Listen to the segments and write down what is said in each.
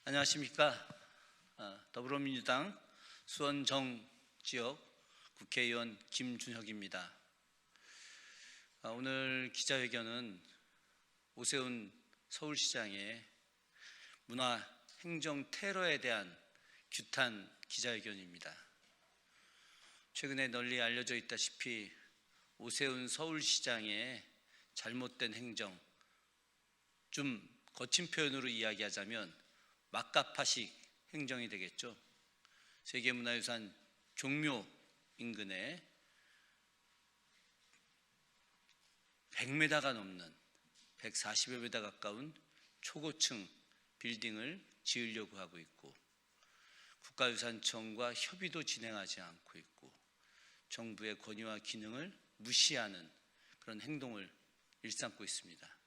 안녕하십니까. 더불어민주당 수원정 지역 국회의원 김준혁입니다. 오늘 기자회견은 오세훈 서울시장의 문화 행정 테러에 대한 규탄 기자회견입니다. 최근에 널리 알려져 있다시피 오세훈 서울시장의 잘못된 행정, 좀 거친 표현으로 이야기하자면 막가파식 행정이 되겠죠. 세계문화유산 종묘 인근에 100m가 넘는 140여 m 가까운 초고층 빌딩을 지으려고 하고 있고, 국가유산청과 협의도 진행하지 않고 있고, 정부의 권위와 기능을 무시하는 그런 행동을 일삼고 있습니다.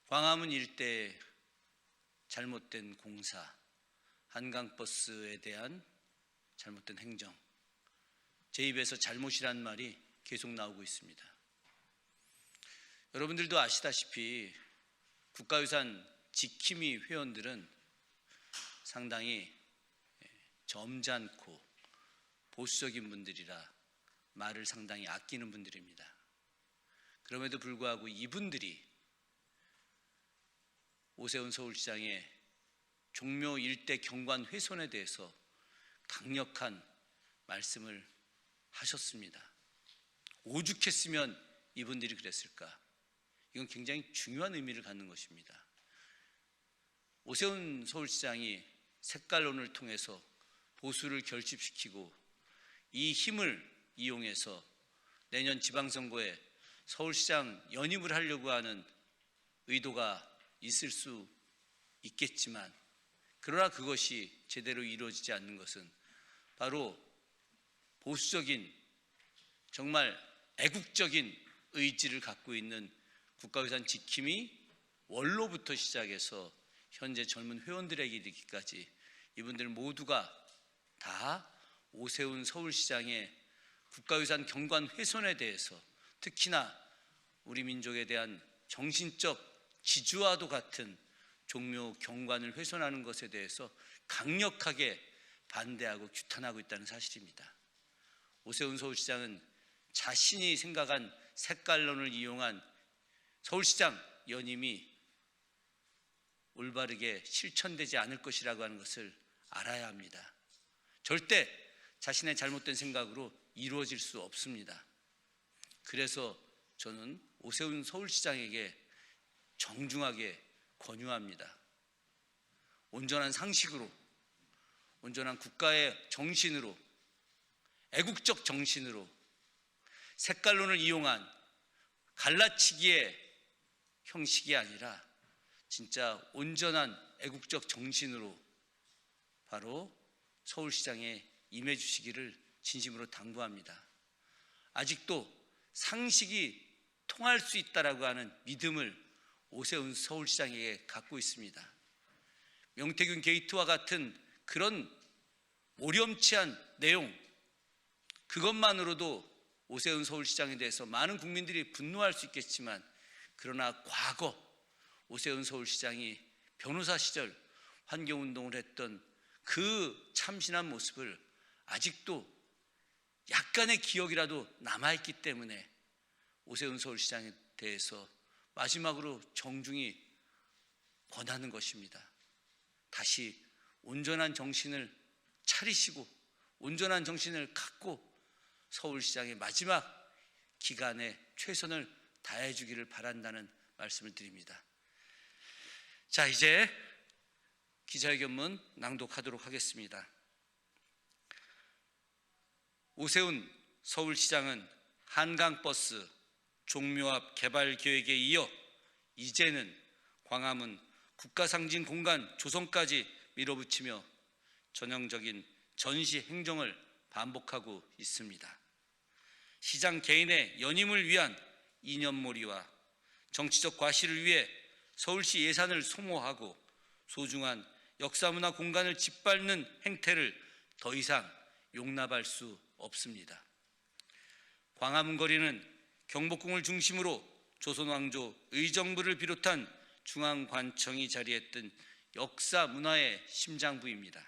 광화문 일대에 잘못된 공사, 한강버스에 대한 잘못된 행정, 제 입에서 잘못이란 말이 계속 나오고 있습니다. 여러분들도 아시다시피 국가유산 지킴이 회원들은 상당히 점잖고 보수적인 분들이라 말을 상당히 아끼는 분들입니다. 그럼에도 불구하고 이분들이 오세훈 서울시장의 종묘 일대 경관 훼손에 대해서 강력한 말씀을 하셨습니다. 오죽했으면 이분들이 그랬을까? 이건 굉장히 중요한 의미를 갖는 것입니다. 오세훈 서울시장이 색깔론을 통해서 보수를 결집시키고 이 힘을 이용해서 내년 지방선거에 서울시장 연임을 하려고 하는 의도가 있을 수 있겠지만, 그러나 그것이 제대로 이루어지지 않는 것은 바로 보수적인, 정말 애국적인 의지를 갖고 있는 국가유산 지킴이 원로부터 시작해서 현재 젊은 회원들에게 이르기까지 이분들 모두가 다 오세훈 서울시장의 국가유산 경관 훼손에 대해서, 특히나 우리 민족에 대한 정신적 지주와도 같은 종묘 경관을 훼손하는 것에 대해서 강력하게 반대하고 규탄하고 있다는 사실입니다. 오세훈 서울시장은 자신이 생각한 색깔론을 이용한 서울시장 연임이 올바르게 실천되지 않을 것이라고 하는 것을 알아야 합니다. 절대 자신의 잘못된 생각으로 이루어질 수 없습니다. 그래서 저는 오세훈 서울시장에게 정중하게 권유합니다. 온전한 상식으로, 온전한 국가의 정신으로, 애국적 정신으로, 색깔론을 이용한 갈라치기의 형식이 아니라 진짜 온전한 애국적 정신으로 바로 서울시장에 임해 주시기를 진심으로 당부합니다. 아직도 상식이 통할 수 있다라고 하는 믿음을 오세훈 서울시장에게 갖고 있습니다. 명태균 게이트와 같은 그런 모렴치한 내용, 그것만으로도 오세훈 서울시장에 대해서 많은 국민들이 분노할 수 있겠지만, 그러나 과거 오세훈 서울시장이 변호사 시절 환경운동을 했던 그 참신한 모습을 아직도 약간의 기억이라도 남아있기 때문에 오세훈 서울시장에 대해서 마지막으로 정중히 권하는 것입니다. 다시 온전한 정신을 차리시고 온전한 정신을 갖고 서울시장의 마지막 기간에 최선을 다해 주기를 바란다는 말씀을 드립니다. 자, 이제 기자회견문 낭독하도록 하겠습니다. 오세훈 서울시장은 한강버스 종묘 앞 개발 계획에 이어 이제는 광화문 국가상징 공간 조성까지 밀어붙이며 전형적인 전시 행정을 반복하고 있습니다. 시장 개인의 연임을 위한 이념몰이와 정치적 과시를 위해 서울시 예산을 소모하고 소중한 역사문화 공간을 짓밟는 행태를 더 이상 용납할 수 없습니다. 광화문 거리는 경복궁을 중심으로 조선왕조 의정부를 비롯한 중앙관청이 자리했던 역사 문화의 심장부입니다.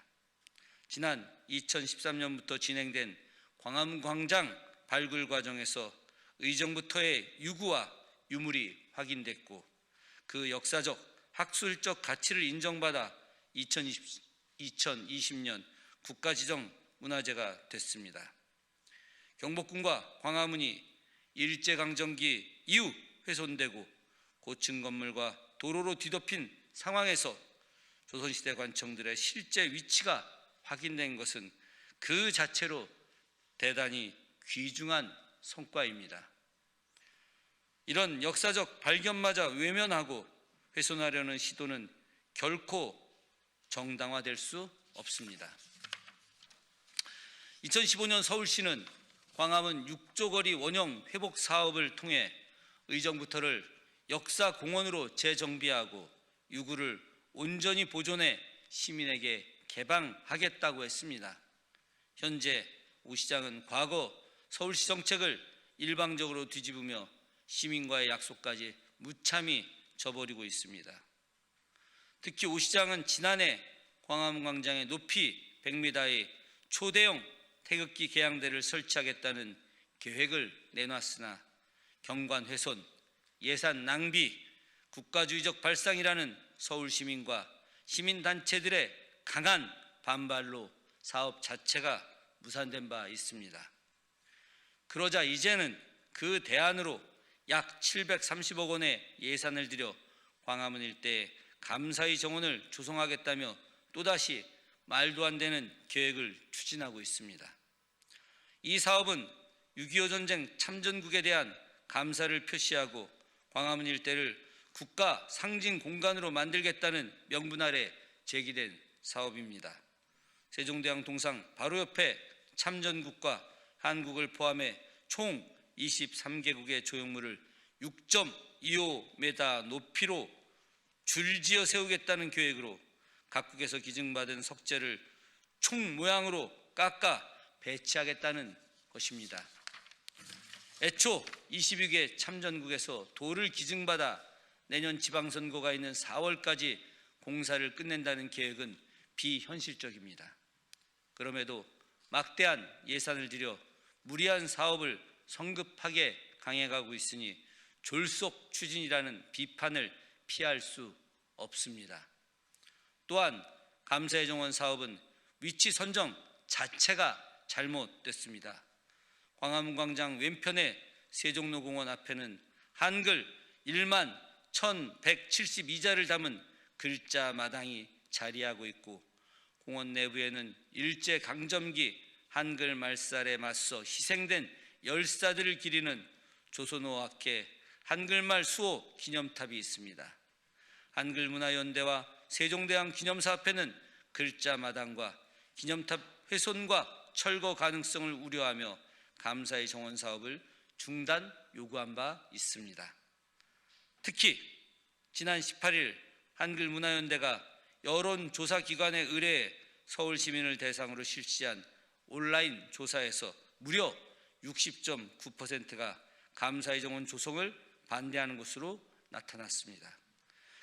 지난 2013년부터 진행된 광화문 광장 발굴 과정에서 의정부터의 유구와 유물이 확인됐고 그 역사적, 학술적 가치를 인정받아 2020년 국가지정 문화재가 됐습니다. 경복궁과 광화문이 일제강점기 이후 훼손되고 고층 건물과 도로로 뒤덮인 상황에서 조선시대 관청들의 실제 위치가 확인된 것은 그 자체로 대단히 귀중한 성과입니다. 이런 역사적 발견마저 외면하고 훼손하려는 시도는 결코 정당화될 수 없습니다. 2015년 서울시는 광화문 6조 거리 원형 회복 사업을 통해 의정부터를 역사공원으로 재정비하고 유구를 온전히 보존해 시민에게 개방하겠다고 했습니다. 현재 오 시장은 과거 서울시 정책을 일방적으로 뒤집으며 시민과의 약속까지 무참히 저버리고 있습니다. 특히 오 시장은 지난해 광화문 광장에 높이 100m의 초대형 태극기 개양대를 설치하겠다는 계획을 내놨으나 경관 훼손, 예산 낭비, 국가주의적 발상이라는 서울 시민과 시민단체들의 강한 반발로 사업 자체가 무산된 바 있습니다. 그러자 이제는 그 대안으로 약 730억 원의 예산을 들여 광화문 일대에 감사의 정원을 조성하겠다며 또다시 말도 안 되는 계획을 추진하고 있습니다. 이 사업은 6.25 전쟁 참전국에 대한 감사를 표시하고 광화문 일대를 국가 상징 공간으로 만들겠다는 명분 아래 제기된 사업입니다. 세종대왕 동상 바로 옆에 참전국과 한국을 포함해 총 23개국의 조형물을 6.25m 높이로 줄지어 세우겠다는 계획으로 각국에서 기증받은 석재를 총 모양으로 깎아 배치하겠다는 것입니다. 애초 22개 참전국에서 도를 기증받아 내년 지방선거가 있는 4월까지 공사를 끝낸다는 계획은 비현실적입니다. 그럼에도 막대한 예산을 들여 무리한 사업을 성급하게 강행하고 있으니 졸속 추진이라는 비판을 피할 수 없습니다. 또한 감사의 정원 사업은 위치 선정 자체가 잘못됐습니다. 광화문 광장 왼편의 세종로공원 앞에는 한글 1만 1172자를 담은 글자 마당이 자리하고 있고 공원 내부에는 일제강점기 한글 말살에 맞서 희생된 열사들을 기리는 조선어학회 한글말 수호 기념탑이 있습니다. 한글문화연대와 세종대왕 기념사 앞에는 글자 마당과 기념탑 훼손과 철거 가능성을 우려하며 감사의 정원 사업을 중단 요구한 바 있습니다. 특히 지난 18일 한글문화연대가 여론조사기관에 의뢰해 서울 시민을 대상으로 실시한 온라인 조사에서 무려 60.9%가 감사의 정원 조성을 반대하는 것으로 나타났습니다.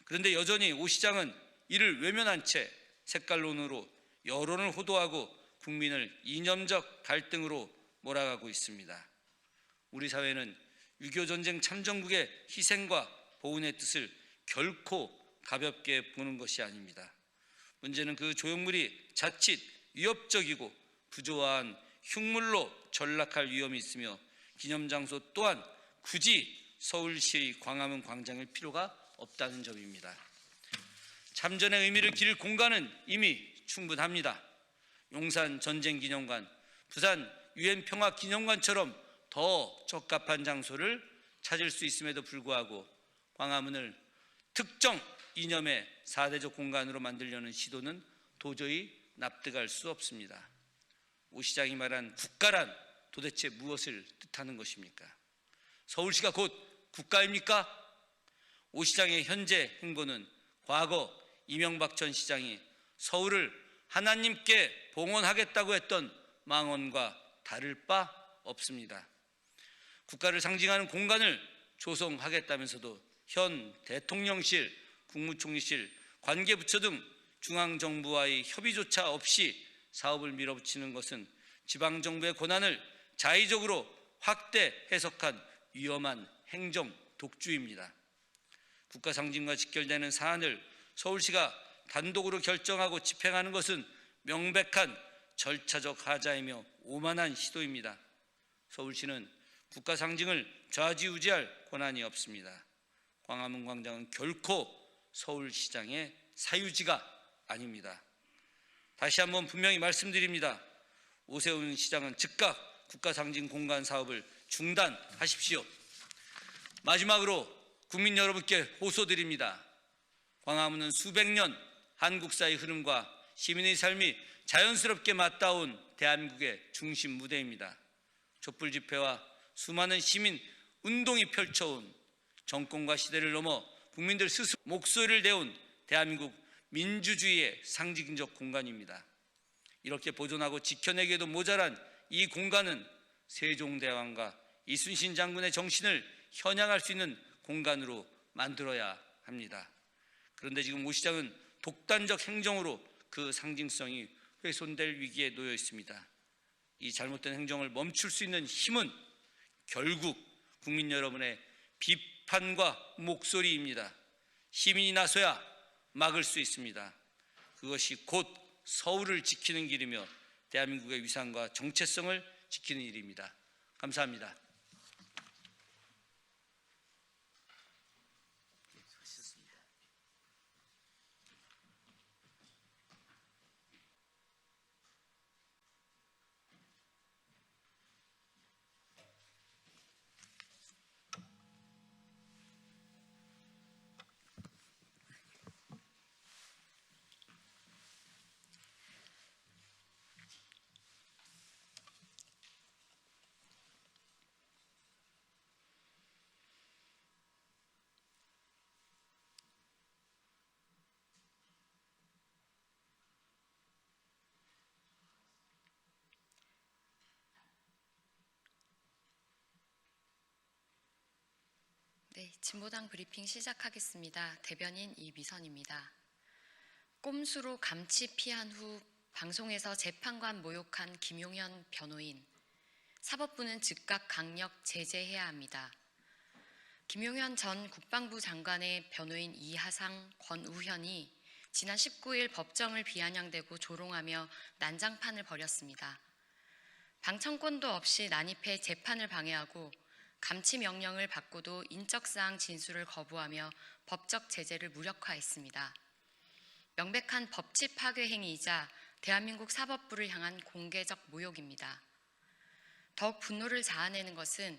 그런데 여전히 오 시장은 이를 외면한 채 색깔론으로 여론을 호도하고 국민을 이념적 갈등으로 몰아가고 있습니다. 우리 사회는 6.25 전쟁 참전국의 희생과 보훈의 뜻을 결코 가볍게 보는 것이 아닙니다. 문제는 그 조형물이 자칫 위협적이고 부조화한 흉물로 전락할 위험이 있으며 기념장소 또한 굳이 서울시의 광화문 광장일 필요가 없다는 점입니다. 참전의 의미를 기릴 공간은 이미 충분합니다. 용산 전쟁기념관, 부산 유엔평화기념관처럼 더 적합한 장소를 찾을 수 있음에도 불구하고 광화문을 특정 이념의 4대적 공간으로 만들려는 시도는 도저히 납득할 수 없습니다. 오 시장이 말한 국가란 도대체 무엇을 뜻하는 것입니까? 서울시가 곧 국가입니까? 오 시장의 현재 행보는 과거 이명박 전 시장이 서울을 하나님께 봉헌하겠다고 했던 망언과 다를 바 없습니다. 국가를 상징하는 공간을 조성하겠다면서도 현 대통령실, 국무총리실, 관계부처 등 중앙정부와의 협의조차 없이 사업을 밀어붙이는 것은 지방정부의 권한을 자의적으로 확대 해석한 위험한 행정 독주입니다. 국가 상징과 직결되는 사안을 서울시가 단독으로 결정하고 집행하는 것은 명백한 절차적 하자이며 오만한 시도입니다. 서울시는 국가 상징을 좌지우지할 권한이 없습니다. 광화문 광장은 결코 서울시장의 사유지가 아닙니다. 다시 한번 분명히 말씀드립니다. 오세훈 시장은 즉각 국가 상징 공간 사업을 중단하십시오. 마지막으로 국민 여러분께 호소드립니다. 광화문은 수백 년 한국사의 흐름과 시민의 삶이 자연스럽게 맞닿아온 대한민국의 중심 무대입니다. 촛불 집회와 수많은 시민 운동이 펼쳐온 정권과 시대를 넘어 국민들 스스로 목소리를 내온 대한민국 민주주의의 상징적 공간입니다. 이렇게 보존하고 지켜내기에도 모자란 이 공간은 세종대왕과 이순신 장군의 정신을 현양할 수 있는 공간으로 만들어야 합니다. 그런데 지금 오 시장은 독단적 행정으로 그 상징성이 훼손될 위기에 놓여 있습니다. 이 잘못된 행정을 멈출 수 있는 힘은 결국 국민 여러분의 비판과 목소리입니다. 시민이 나서야 막을 수 있습니다. 그것이 곧 서울을 지키는 길이며 대한민국의 위상과 정체성을 지키는 일입니다. 감사합니다. 네, 진보당 브리핑 시작하겠습니다. 대변인 이미선입니다. 꼼수로 감치 피한 후 방송에서 재판관 모욕한 김용현 변호인. 사법부는 즉각 강력 제재해야 합니다. 김용현 전 국방부 장관의 변호인 이하상, 권우현이 지난 19일 법정을 비아냥대고 조롱하며 난장판을 벌였습니다. 방청권도 없이 난입해 재판을 방해하고 감치 명령을 받고도 인적사항 진술을 거부하며 법적 제재를 무력화했습니다. 명백한 법치 파괴 행위이자 대한민국 사법부를 향한 공개적 모욕입니다. 더욱 분노를 자아내는 것은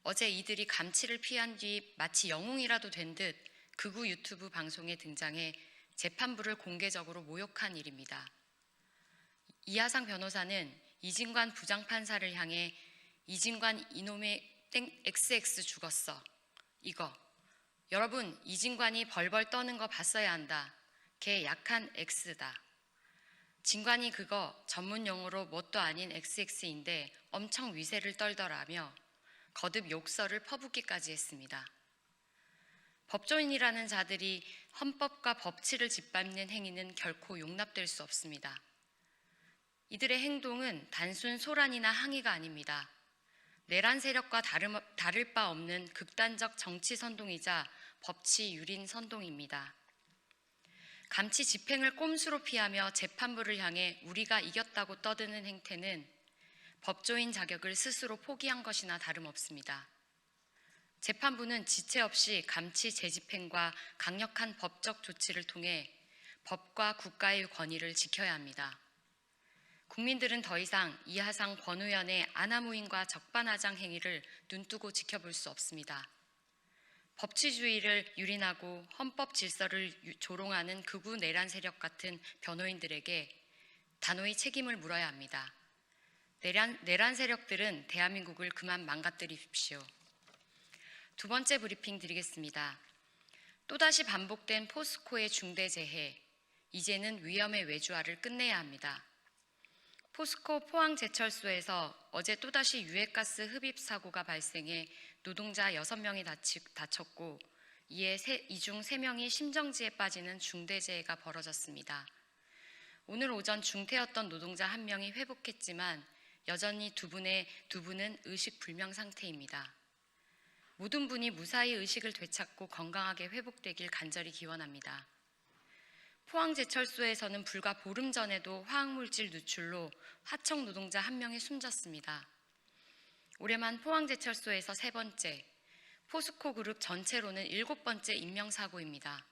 어제 이들이 감치를 피한 뒤 마치 영웅이라도 된 듯 극우 유튜브 방송에 등장해 재판부를 공개적으로 모욕한 일입니다. 이하상 변호사는 이진관 부장판사를 향해 이진관 이놈의 XX 죽었어. 이거. 여러분, 이진관이 벌벌 떠는 거 봤어야 한다. 걔 약한 X다. 진관이 그거 전문 용어로 뭣도 아닌 XX인데 엄청 위세를 떨더라며 거듭 욕설을 퍼붓기까지 했습니다. 법조인이라는 자들이 헌법과 법치를 짓밟는 행위는 결코 용납될 수 없습니다. 이들의 행동은 단순 소란이나 항의가 아닙니다. 내란 세력과 다를 바 없는 극단적 정치 선동이자 법치 유린 선동입니다. 감치 집행을 꼼수로 피하며 재판부를 향해 우리가 이겼다고 떠드는 행태는 법조인 자격을 스스로 포기한 것이나 다름없습니다. 재판부는 지체 없이 감치 재집행과 강력한 법적 조치를 통해 법과 국가의 권위를 지켜야 합니다. 국민들은 더 이상 이하상 권우현의 아나무인과 적반하장 행위를 눈뜨고 지켜볼 수 없습니다. 법치주의를 유린하고 헌법 질서를 조롱하는 극우 내란 세력 같은 변호인들에게 단호히 책임을 물어야 합니다. 내란 세력들은 대한민국을 그만 망가뜨리십시오. 두 번째 브리핑 드리겠습니다. 또다시 반복된 포스코의 중대재해, 이제는 위험의 외주화를 끝내야 합니다. 포스코 포항제철소에서 어제 또다시 유해가스 흡입 사고가 발생해 노동자 6명이 다쳤고 이에 이 중 3명이 심정지에 빠지는 중대재해가 벌어졌습니다. 오늘 오전 중태였던 노동자 1명이 회복했지만 여전히 두 분은 의식불명 상태입니다. 모든 분이 무사히 의식을 되찾고 건강하게 회복되길 간절히 기원합니다. 포항제철소에서는 불과 보름 전에도 화학물질 누출로 하청 노동자 1명이 숨졌습니다. 올해만 포항제철소에서 3번째, 포스코 그룹 전체로는 7번째 인명사고입니다.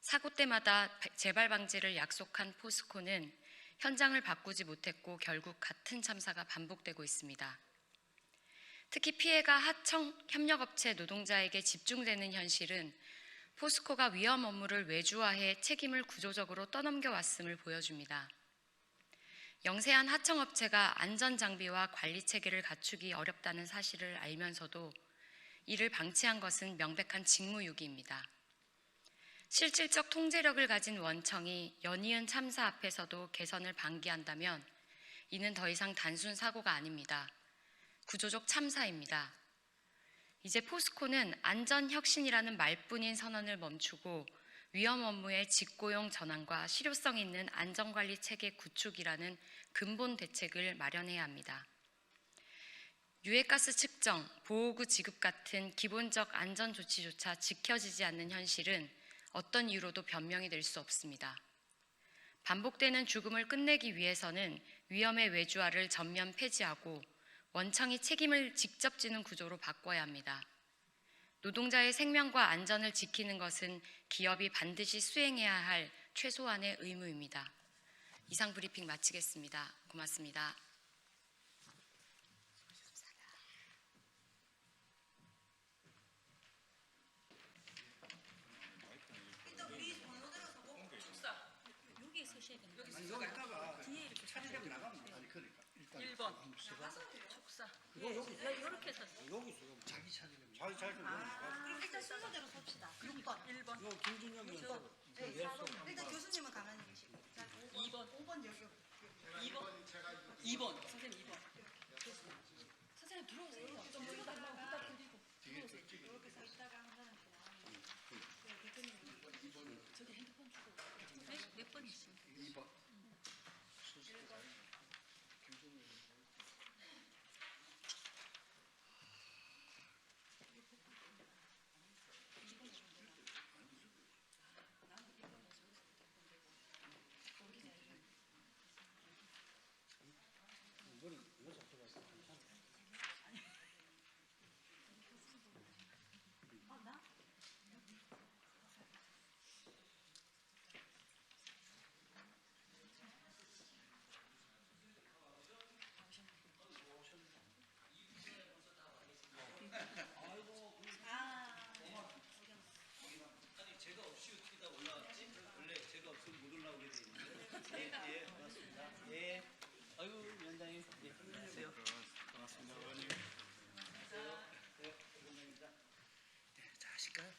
사고 때마다 재발 방지를 약속한 포스코는 현장을 바꾸지 못했고 결국 같은 참사가 반복되고 있습니다. 특히 피해가 하청 협력업체 노동자에게 집중되는 현실은 포스코가 위험 업무를 외주화해 책임을 구조적으로 떠넘겨 왔음을 보여줍니다. 영세한 하청업체가 안전장비와 관리 체계를 갖추기 어렵다는 사실을 알면서도 이를 방치한 것은 명백한 직무유기입니다. 실질적 통제력을 가진 원청이 연이은 참사 앞에서도 개선을 방기한다면 이는 더 이상 단순 사고가 아닙니다. 구조적 참사입니다. 이제 포스코는 안전혁신이라는 말뿐인 선언을 멈추고 위험 업무의 직고용 전환과 실효성 있는 안전관리 체계 구축이라는 근본 대책을 마련해야 합니다. 유해가스 측정, 보호구 지급 같은 기본적 안전조치조차 지켜지지 않는 현실은 어떤 이유로도 변명이 될 수 없습니다. 반복되는 죽음을 끝내기 위해서는 위험의 외주화를 전면 폐지하고 원청이 책임을 직접 지는 구조로 바꿔야 합니다. 노동자의 생명과 안전을 지키는 것은 기업이 반드시 수행해야 할 최소한의 의무입니다. 이상 브리핑 마치겠습니다. 고맙습니다. 차례대로 나가면 아니 그러니까 일단 1번 축사. 이렇게 섰어. 여기서 자기 차례대로 자기 차례대로 그럼 일단 순서대로 섭시다. 6번. 1번. 요 김준영 의원 일단 교수님은 가만히 계시고. 2번. 5번 여기. 2번. 선생님 2번. 선생님 들어오세요. 좀 찍어달라고 부탁드리고. 들어오세요. 이렇게 서 있다가 한 사람 저기 핸드폰 주고. 몇 번이시? 2번 제가 없이 어떻게 다 올라왔지? 원래 제가 없으면 못 올라오게 돼 있는데. 예, 고맙습니다. 예. 아이고, 위원장님. 예, 안녕하세요. 반갑습니다. 안녕하세요. 네, 위원장입니다. 네, 자, 하실까요?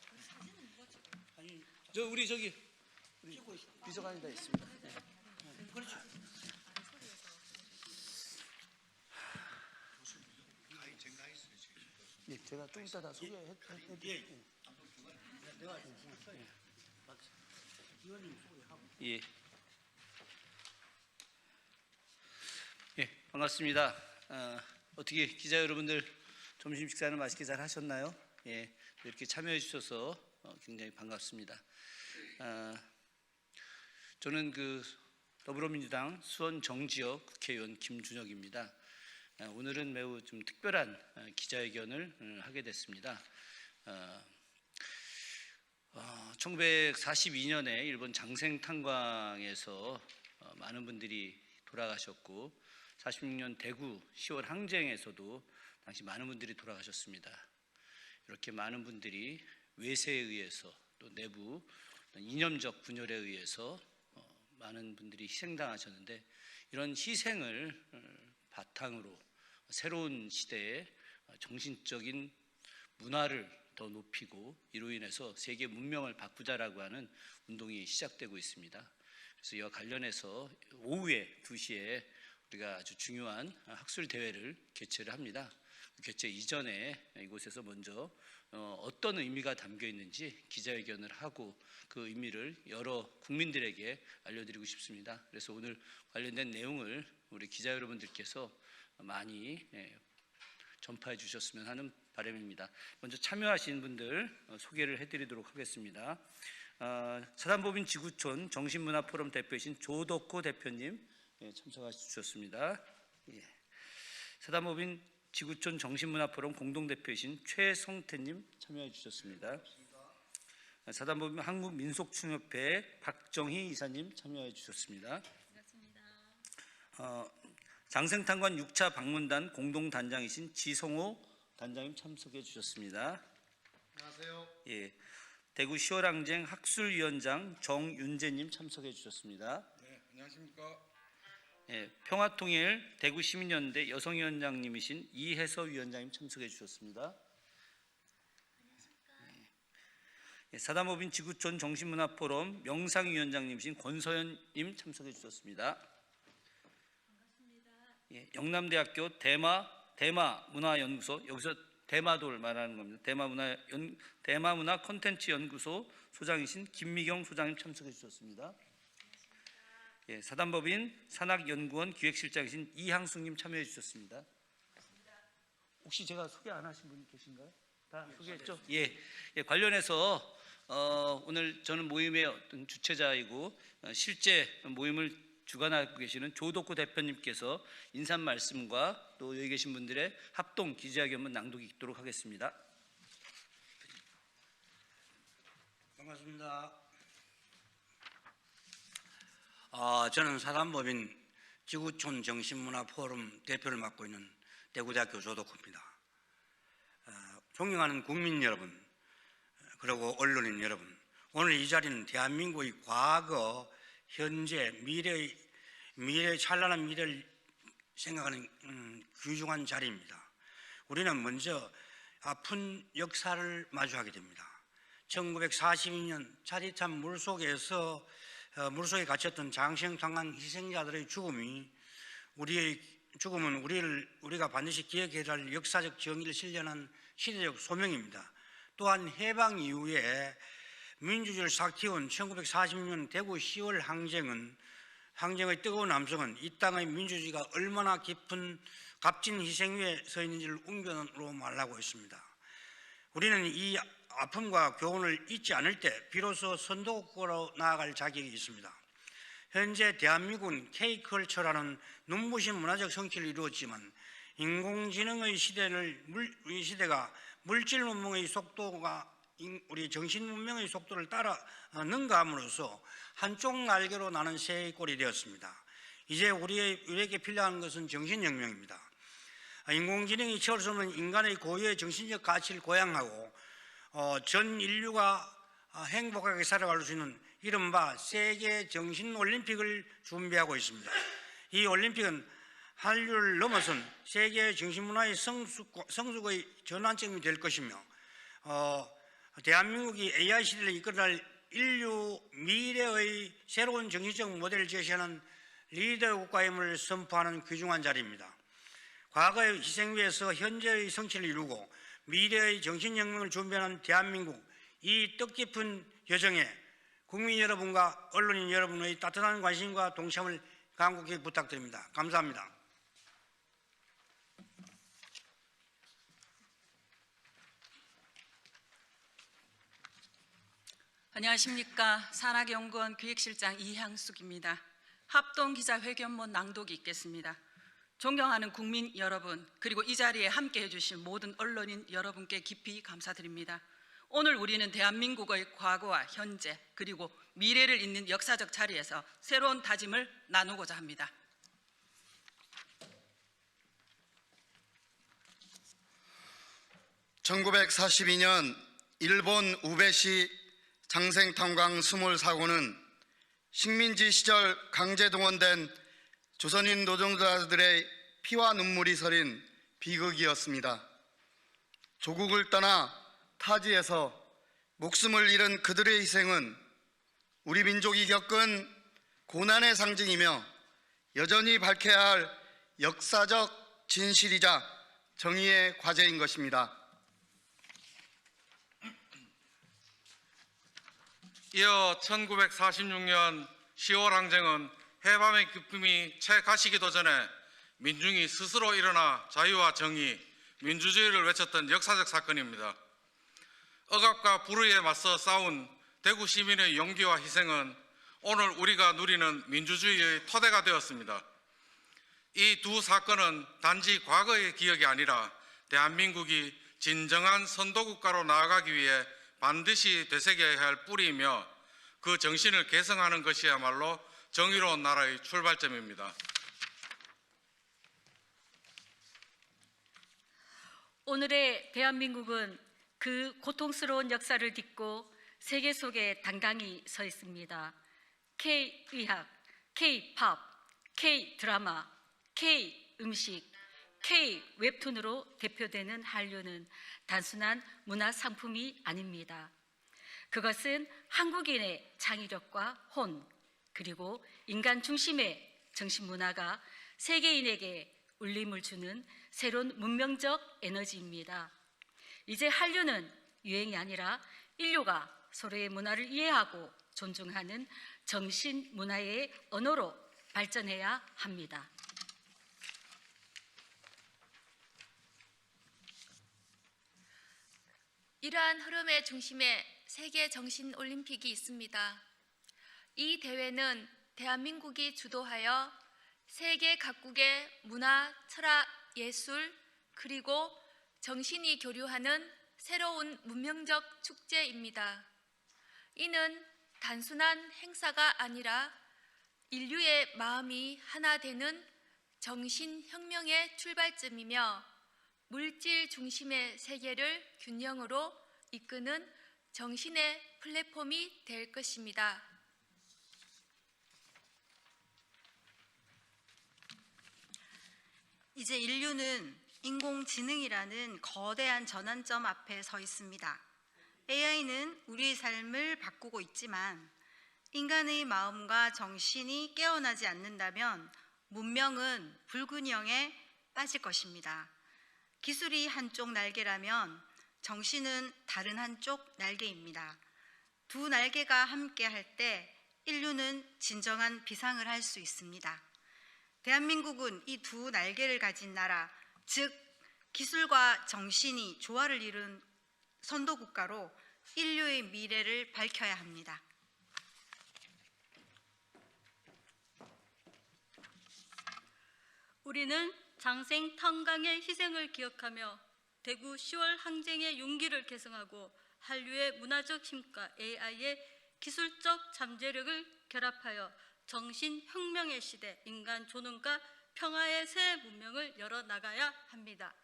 아니, 우리 비서관이 다 있습니다. 네. 그렇죠. 예, 제가 좀 이따 다 소개해드릴게요. 예. 예, 반갑습니다. 어떻게 기자 여러분들 점심 식사는 맛있게 잘 하셨나요? 예, 이렇게 참여해 주셔서 굉장히 반갑습니다. 저는 더불어민주당 수원 정지역 국회의원 김준혁입니다. 오늘은 매우 좀 특별한 기자회견을 하게 됐습니다. 1942년에 일본 장생 탄광에서 많은 분들이 돌아가셨고 46년 대구 10월 항쟁에서도 당시 많은 분들이 돌아가셨습니다. 이렇게 많은 분들이 외세에 의해서 또 내부 이념적 분열에 의해서 많은 분들이 희생당하셨는데 이런 희생을 바탕으로 새로운 시대에 정신적인 문화를 더 높이고 이로 인해서 세계 문명을 바꾸자라고 하는 운동이 시작되고 있습니다. 그래서 이와 관련해서 오후에 2시에 우리가 아주 중요한 학술 대회를 개최를 합니다. 개최 이전에 이곳에서 먼저 어떤 의미가 담겨 있는지 기자회견을 하고 그 의미를 여러 국민들에게 알려드리고 싶습니다. 그래서 오늘 관련된 내용을 우리 기자 여러분들께서 많이 전파해 주셨으면 하는 바람입니다. 먼저 참여하신 분들 소개를 해드리도록 하겠습니다. 사단법인 지구촌 정신문화포럼 대표이신 조덕호 대표님 참석해 주셨습니다. 사단법인 지구촌 정신문화포럼 공동대표이신 최성태님 참여해 주셨습니다. 사단법인 한국민속춤협회 박정희 이사님 참여해 주셨습니다. 장생탄관 6차 방문단 공동단장이신 지성호 단장님 참석해 주셨습니다. 안녕하세요. 대구 시월항쟁 학술위원장 정윤재님 참석해 주셨습니다. 네, 안녕하십니까. 평화통일 대구시민연대 여성위원장님이신 이혜서 위원장님 참석해 주셨습니다. 사단법인 지구촌 정신문화포럼 명상위원장님이신 권서연님 참석해 주셨습니다. 영남대학교 대마문화연구소, 여기서 대마도를 말하는 겁니다. 대마문화 콘텐츠 연구소 소장이신 김미경 소장님 참석해 주셨습니다. 사단법인 산학연구원 기획실장이신 이항숙님 참여해 주셨습니다. 혹시 제가 소개 안 하신 분 계신가요? 다 소개했죠? 관련해서 오늘 저는 모임의 어떤 주최자이고 실제 모임을 주관하고 계시는 조덕호 대표님께서 인사 말씀과 또 여기 계신 분들의 합동 기자회견문 낭독이 있도록 하겠습니다. 반갑습니다. 저는 사단법인 지구촌 정신문화포럼 대표를 맡고 있는 대구대학교 조덕호입니다. 존경하는 국민 여러분, 그리고 언론인 여러분, 오늘 이 자리는 대한민국의 과거, 현재, 미래의 찬란한 미래를 생각하는 귀중한 자리입니다. 우리는 먼저 아픈 역사를 마주하게 됩니다. 1942년 차디찬 물속에 갇혔던 장생탄관 희생자들의 죽음은 우리가 반드시 기억해야 할 역사적 정의를 실현한 시대적 소명입니다. 또한 해방 이후에 민주주의를 싹 틔운 1946년 대구 10월 항쟁의 뜨거운 함성은 이 땅의 민주주의가 얼마나 깊은 값진 희생 위에 서 있는지를 웅변으로 말하고 있습니다. 우리는 이 아픔과 교훈을 잊지 않을 때 비로소 선도국으로 나아갈 자격이 있습니다. 현재 대한민국은 K컬처라는 눈부신 문화적 성취를 이루었지만 인공지능의 시대가 물질 문명의 속도가 우리 정신 문명의 속도를 따라 능가함으로써 한쪽 날개로 나는 새의 꼴이 되었습니다. 이제 우리에게 필요한 것은 정신혁명입니다. 인공지능이 채울 수 없는 인간의 고유의 정신적 가치를 고양하고 전 인류가 행복하게 살아갈 수 있는 이른바 세계 정신 올림픽을 준비하고 있습니다. 이 올림픽은 한류를 넘어선 세계 정신문화의 성숙의 전환점이 될 것이며 대한민국이 AI 시대를 이끌어갈 인류 미래의 새로운 정신적 모델을 제시하는 리더 국가임을 선포하는 귀중한 자리입니다. 과거의 희생 위에서 현재의 성취를 이루고 미래의 정신혁명을 준비하는 대한민국, 이 뜻깊은 여정에 국민 여러분과 언론인 여러분의 따뜻한 관심과 동참을 간곡히 부탁드립니다. 감사합니다. 안녕하십니까. 산학연구원 기획실장 이향숙입니다. 합동기자회견문 낭독이 있겠습니다. 존경하는 국민 여러분, 그리고 이 자리에 함께해 주신 모든 언론인 여러분께 깊이 감사드립니다. 오늘 우리는 대한민국의 과거와 현재 그리고 미래를 잇는 역사적 자리에서 새로운 다짐을 나누고자 합니다. (1942년) 일본 우베시 장생탄광 수몰 사고는 식민지 시절 강제동원된 조선인 노동자들의 피와 눈물이 서린 비극이었습니다. 조국을 떠나 타지에서 목숨을 잃은 그들의 희생은 우리 민족이 겪은 고난의 상징이며 여전히 밝혀야 할 역사적 진실이자 정의의 과제인 것입니다. 이어 1946년 10월 항쟁은 해방의 기쁨이 채 가시기도 전에 민중이 스스로 일어나 자유와 정의, 민주주의를 외쳤던 역사적 사건입니다. 억압과 불의에 맞서 싸운 대구 시민의 용기와 희생은 오늘 우리가 누리는 민주주의의 토대가 되었습니다. 이 두 사건은 단지 과거의 기억이 아니라 대한민국이 진정한 선도국가로 나아가기 위해 반드시 되새겨야 할 뿌리이며 그 정신을 계승하는 것이야말로 정의로운 나라의 출발점입니다. 오늘의 대한민국은 그 고통스러운 역사를 딛고 세계 속에 당당히 서 있습니다. K-의학, K-팝, K-드라마, K-음식, K-웹툰으로 대표되는 한류는 단순한 문화 상품이 아닙니다. 그것은 한국인의 창의력과 혼, 그리고 인간 중심의 정신문화가 세계인에게 울림을 주는 새로운 문명적 에너지입니다. 이제 한류는 유행이 아니라 인류가 서로의 문화를 이해하고 존중하는 정신문화의 언어로 발전해야 합니다. 이러한 흐름의 중심에 세계 정신 올림픽이 있습니다. 이 대회는 대한민국이 주도하여 세계 각국의 문화, 철학, 예술, 그리고 정신이 교류하는 새로운 문명적 축제입니다. 이는 단순한 행사가 아니라 인류의 마음이 하나 되는 정신혁명의 출발점이며 물질 중심의 세계를 균형으로 이끄는 정신의 플랫폼이 될 것입니다. 이제 인류는 인공지능이라는 거대한 전환점 앞에 서 있습니다. AI는 우리의 삶을 바꾸고 있지만 인간의 마음과 정신이 깨어나지 않는다면 문명은 불균형에 빠질 것입니다. 기술이 한쪽 날개라면 정신은 다른 한쪽 날개입니다. 두 날개가 함께 할 때 인류는 진정한 비상을 할 수 있습니다. 대한민국은 이 두 날개를 가진 나라, 즉 기술과 정신이 조화를 이룬 선도국가로 인류의 미래를 밝혀야 합니다. 우리는 장생 탄광의 희생을 기억하며 대구 10월 항쟁의 용기를 계승하고 한류의 문화적 힘과 AI의 기술적 잠재력을 결합하여 정신혁명의 시대, 인간 존엄과 평화의 새 문명을 열어나가야 합니다.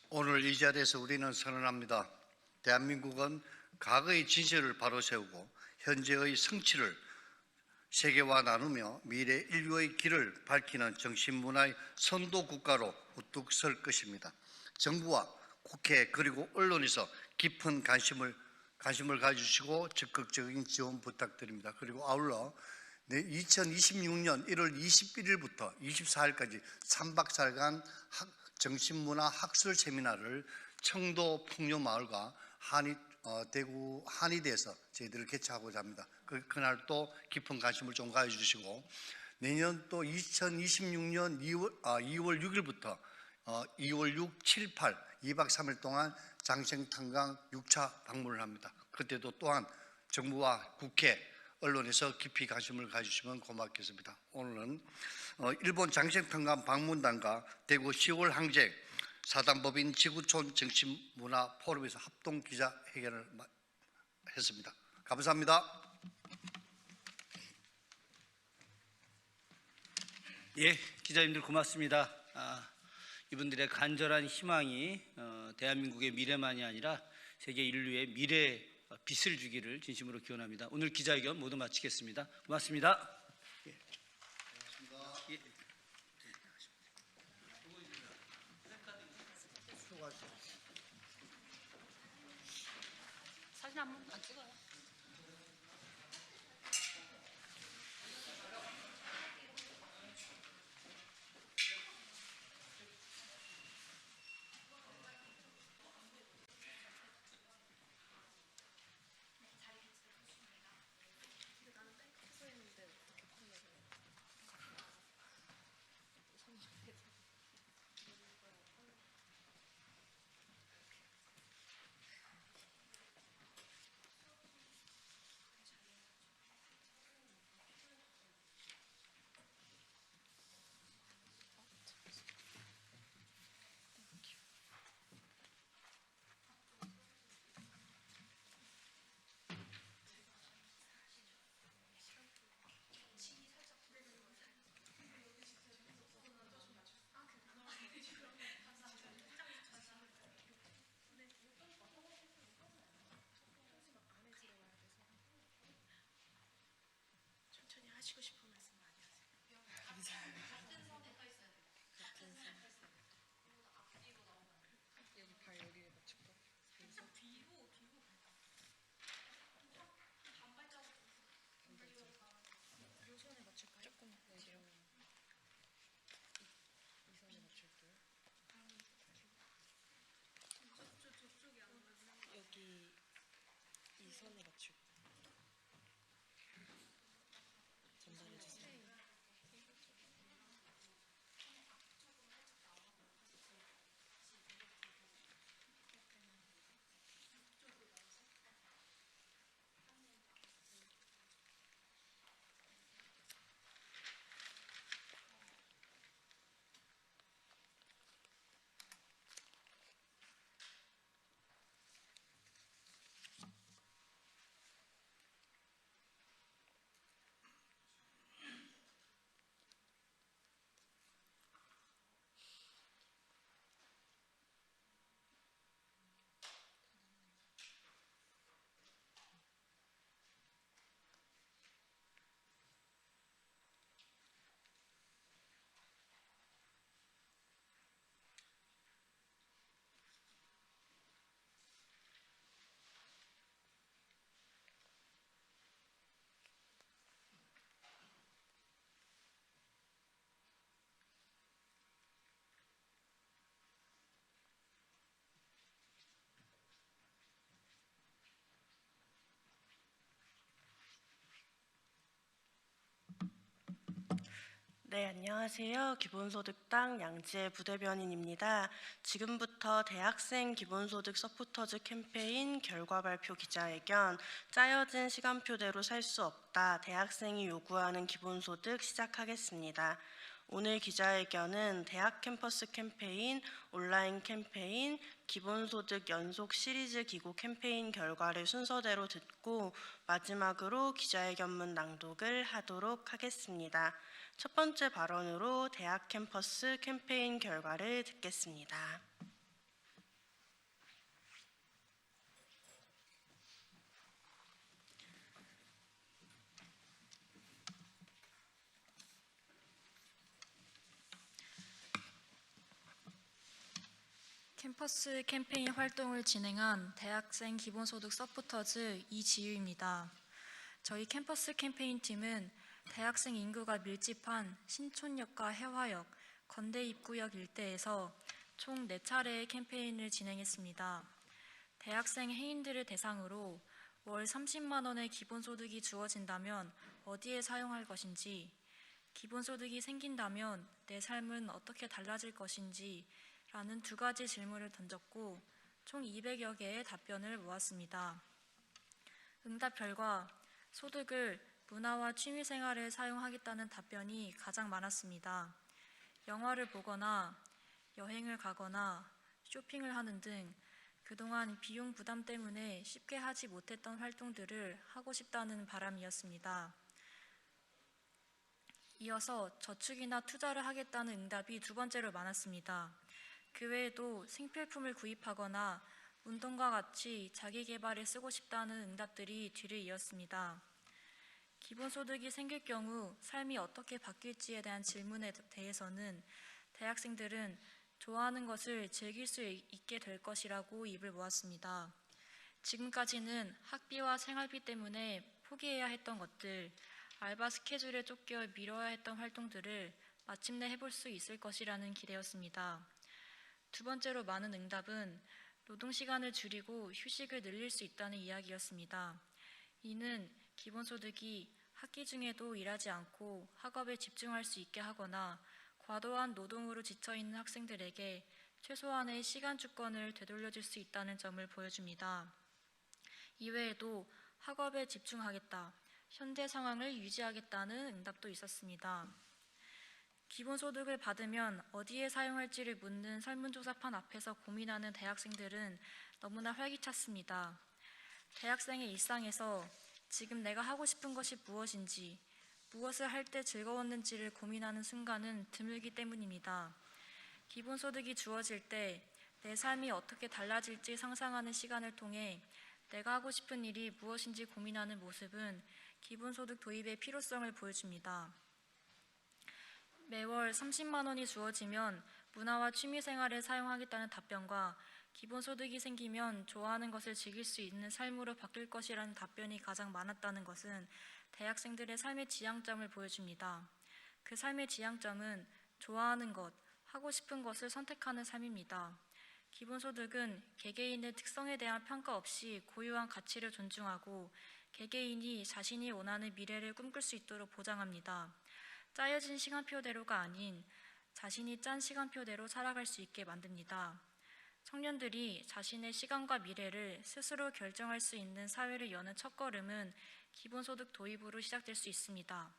오늘 이 자리에서 우리는 선언합니다. 대한민국은 과거의 진실을 바로 세우고 현재의 성취를 세계와 나누며 미래 인류의 길을 밝히는 정신문화의 선도국가로 우뚝 설 것입니다. 정부와 국회 그리고 언론에서 깊은 관심을 가지시고 적극적인 지원 부탁드립니다. 그리고 아울러 2026년 1월 21일부터 24일까지 3박 4일간 정신문화 학술 세미나를 청도 풍류마을과 대구 한의대에서 저희들을 개최하고자 합니다. 그날 또 깊은 관심을 좀 가져주시고 내년 또 2026년 2월 6일부터 2월 6, 7, 8 2박 3일 동안 장생탄광 6차 방문을 합니다. 그때도 또한 정부와 국회, 언론에서 깊이 관심을 가주시면 고맙겠습니다. 오늘은 일본 장생탄광 방문단과 대구 10월 항쟁 사단법인 지구촌 정신문화 포럼에서 합동 기자회견을 했습니다. 감사합니다. 예, 기자님들 고맙습니다. 이분들의 간절한 희망이 대한민국의 미래만이 아니라 세계 인류의 미래에 빛을 주기를 진심으로 기원합니다. 오늘 기자회견 모두 마치겠습니다. 고맙습니다. 예. 예. 사진 한 번 안 찍어요? 네, 안녕하세요. 기본소득당 양지혜 부대변인입니다. 지금부터 대학생 기본소득 서포터즈 캠페인 결과 발표 기자회견, 짜여진 시간표대로 살 수 없다, 대학생이 요구하는 기본소득 시작하겠습니다. 오늘 기자회견은 대학 캠퍼스 캠페인, 온라인 캠페인, 기본소득 연속 시리즈 기고 캠페인 결과를 순서대로 듣고 마지막으로 기자회견문 낭독을 하도록 하겠습니다. 첫 번째 발언으로 대학 캠퍼스 캠페인 결과를 듣겠습니다. 캠퍼스 캠페인 활동을 진행한 대학생 기본소득 서포터즈 이지유입니다. 저희 캠퍼스 캠페인 팀은 대학생 인구가 밀집한 신촌역과 해화역, 건대 입구역 일대에서 총 4차례의 캠페인을 진행했습니다. 대학생 해인들을 대상으로 월 30만 원의 기본소득이 주어진다면 어디에 사용할 것인지, 기본소득이 생긴다면 내 삶은 어떻게 달라질 것인지 라는 2가지 질문을 던졌고 총 200여 개의 답변을 모았습니다. 응답 결과 소득을 문화와 취미생활에 사용하겠다는 답변이 가장 많았습니다. 영화를 보거나 여행을 가거나 쇼핑을 하는 등 그동안 비용 부담 때문에 쉽게 하지 못했던 활동들을 하고 싶다는 바람이었습니다. 이어서 저축이나 투자를 하겠다는 응답이 2번째로 많았습니다. 그 외에도 생필품을 구입하거나 운동과 같이 자기 개발에 쓰고 싶다는 응답들이 뒤를 이었습니다. 기본소득이 생길 경우 삶이 어떻게 바뀔지에 대한 질문에 대해서는 대학생들은 좋아하는 것을 즐길 수 있게 될 것이라고 입을 모았습니다. 지금까지는 학비와 생활비 때문에 포기해야 했던 것들, 알바 스케줄에 쫓겨 미뤄야 했던 활동들을 마침내 해볼 수 있을 것이라는 기대였습니다. 2번째로 많은 응답은 노동시간을 줄이고 휴식을 늘릴 수 있다는 이야기였습니다. 이는 기본소득이 학기 중에도 일하지 않고 학업에 집중할 수 있게 하거나 과도한 노동으로 지쳐있는 학생들에게 최소한의 시간 주권을 되돌려줄 수 있다는 점을 보여줍니다. 이외에도 학업에 집중하겠다, 현재 상황을 유지하겠다는 응답도 있었습니다. 기본소득을 받으면 어디에 사용할지를 묻는 설문조사판 앞에서 고민하는 대학생들은 너무나 활기찼습니다. 대학생의 일상에서 지금 내가 하고 싶은 것이 무엇인지, 무엇을 할 때 즐거웠는지를 고민하는 순간은 드물기 때문입니다. 기본소득이 주어질 때 내 삶이 어떻게 달라질지 상상하는 시간을 통해 내가 하고 싶은 일이 무엇인지 고민하는 모습은 기본소득 도입의 필요성을 보여줍니다. 매월 30만 원이 주어지면 문화와 취미생활에 사용하겠다는 답변과 기본소득이 생기면 좋아하는 것을 즐길 수 있는 삶으로 바뀔 것이라는 답변이 가장 많았다는 것은 대학생들의 삶의 지향점을 보여줍니다. 그 삶의 지향점은 좋아하는 것, 하고 싶은 것을 선택하는 삶입니다. 기본소득은 개개인의 특성에 대한 평가 없이 고유한 가치를 존중하고 개개인이 자신이 원하는 미래를 꿈꿀 수 있도록 보장합니다. 짜여진 시간표대로가 아닌 자신이 짠 시간표대로 살아갈 수 있게 만듭니다. 청년들이 자신의 시간과 미래를 스스로 결정할 수 있는 사회를 여는 첫걸음은 기본소득 도입으로 시작될 수 있습니다.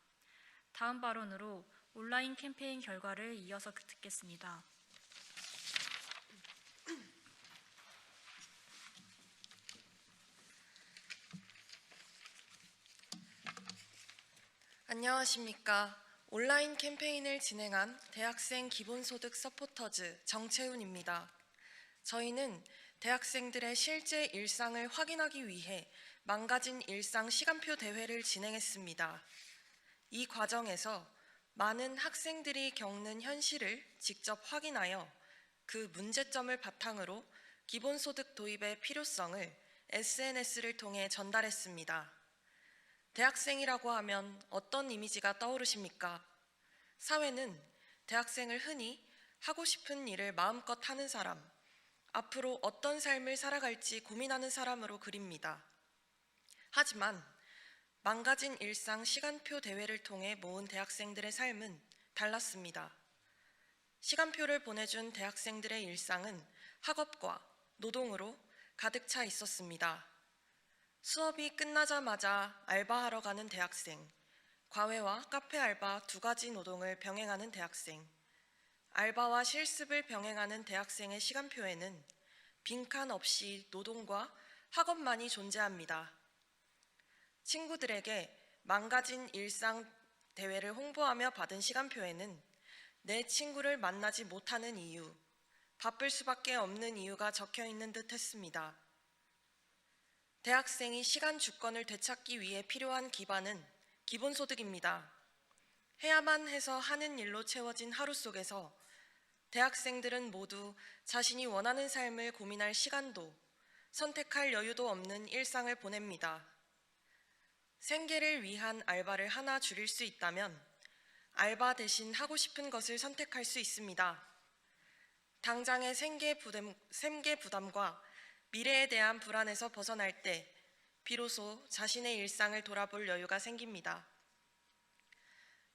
다음 발언으로 온라인 캠페인 결과를 이어서 듣겠습니다. 안녕하십니까. 온라인 캠페인을 진행한 대학생 기본소득 서포터즈 정채훈입니다. 저희는 대학생들의 실제 일상을 확인하기 위해 망가진 일상 시간표 대회를 진행했습니다. 이 과정에서 많은 학생들이 겪는 현실을 직접 확인하여 그 문제점을 바탕으로 기본소득 도입의 필요성을 SNS를 통해 전달했습니다. 대학생이라고 하면 어떤 이미지가 떠오르십니까? 사회는 대학생을 흔히 하고 싶은 일을 마음껏 하는 사람, 앞으로 어떤 삶을 살아갈지 고민하는 사람으로 그립니다. 하지만 망가진 일상 시간표 대회를 통해 모은 대학생들의 삶은 달랐습니다. 시간표를 보내준 대학생들의 일상은 학업과 노동으로 가득 차 있었습니다. 수업이 끝나자마자 알바하러 가는 대학생, 과외와 카페 알바 2가지 노동을 병행하는 대학생, 알바와 실습을 병행하는 대학생의 시간표에는 빈칸 없이 노동과 학업만이 존재합니다. 친구들에게 망가진 일상 대회를 홍보하며 받은 시간표에는 내 친구를 만나지 못하는 이유, 바쁠 수밖에 없는 이유가 적혀 있는 듯 했습니다. 대학생이 시간 주권을 되찾기 위해 필요한 기반은 기본소득입니다. 해야만 해서 하는 일로 채워진 하루 속에서 대학생들은 모두 자신이 원하는 삶을 고민할 시간도 선택할 여유도 없는 일상을 보냅니다. 생계를 위한 알바를 하나 줄일 수 있다면 알바 대신 하고 싶은 것을 선택할 수 있습니다. 당장의 생계 부담과 미래에 대한 불안에서 벗어날 때 비로소 자신의 일상을 돌아볼 여유가 생깁니다.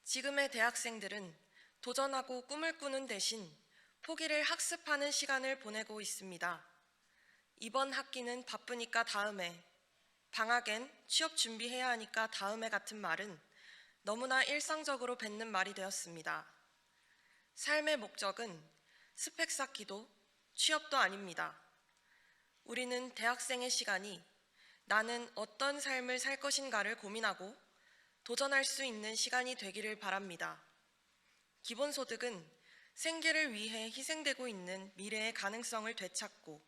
지금의 대학생들은 도전하고 꿈을 꾸는 대신 포기를 학습하는 시간을 보내고 있습니다. 이번 학기는 바쁘니까 다음에, 방학엔 취업 준비해야 하니까 다음에 같은 말은 너무나 일상적으로 뱉는 말이 되었습니다. 삶의 목적은 스펙 쌓기도 취업도 아닙니다. 우리는 대학생의 시간이 나는 어떤 삶을 살 것인가를 고민하고 도전할 수 있는 시간이 되기를 바랍니다. 기본소득은 생계를 위해 희생되고 있는 미래의 가능성을 되찾고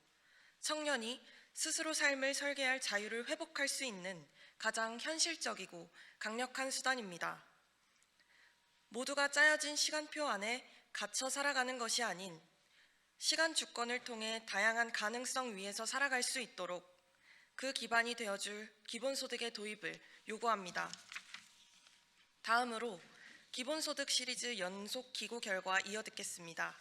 청년이 스스로 삶을 설계할 자유를 회복할 수 있는 가장 현실적이고 강력한 수단입니다. 모두가 짜여진 시간표 안에 갇혀 살아가는 것이 아닌 시간 주권을 통해 다양한 가능성 위에서 살아갈 수 있도록 그 기반이 되어줄 기본소득의 도입을 요구합니다. 다음으로 기본소득 시리즈 연속 기고 결과 이어 듣겠습니다.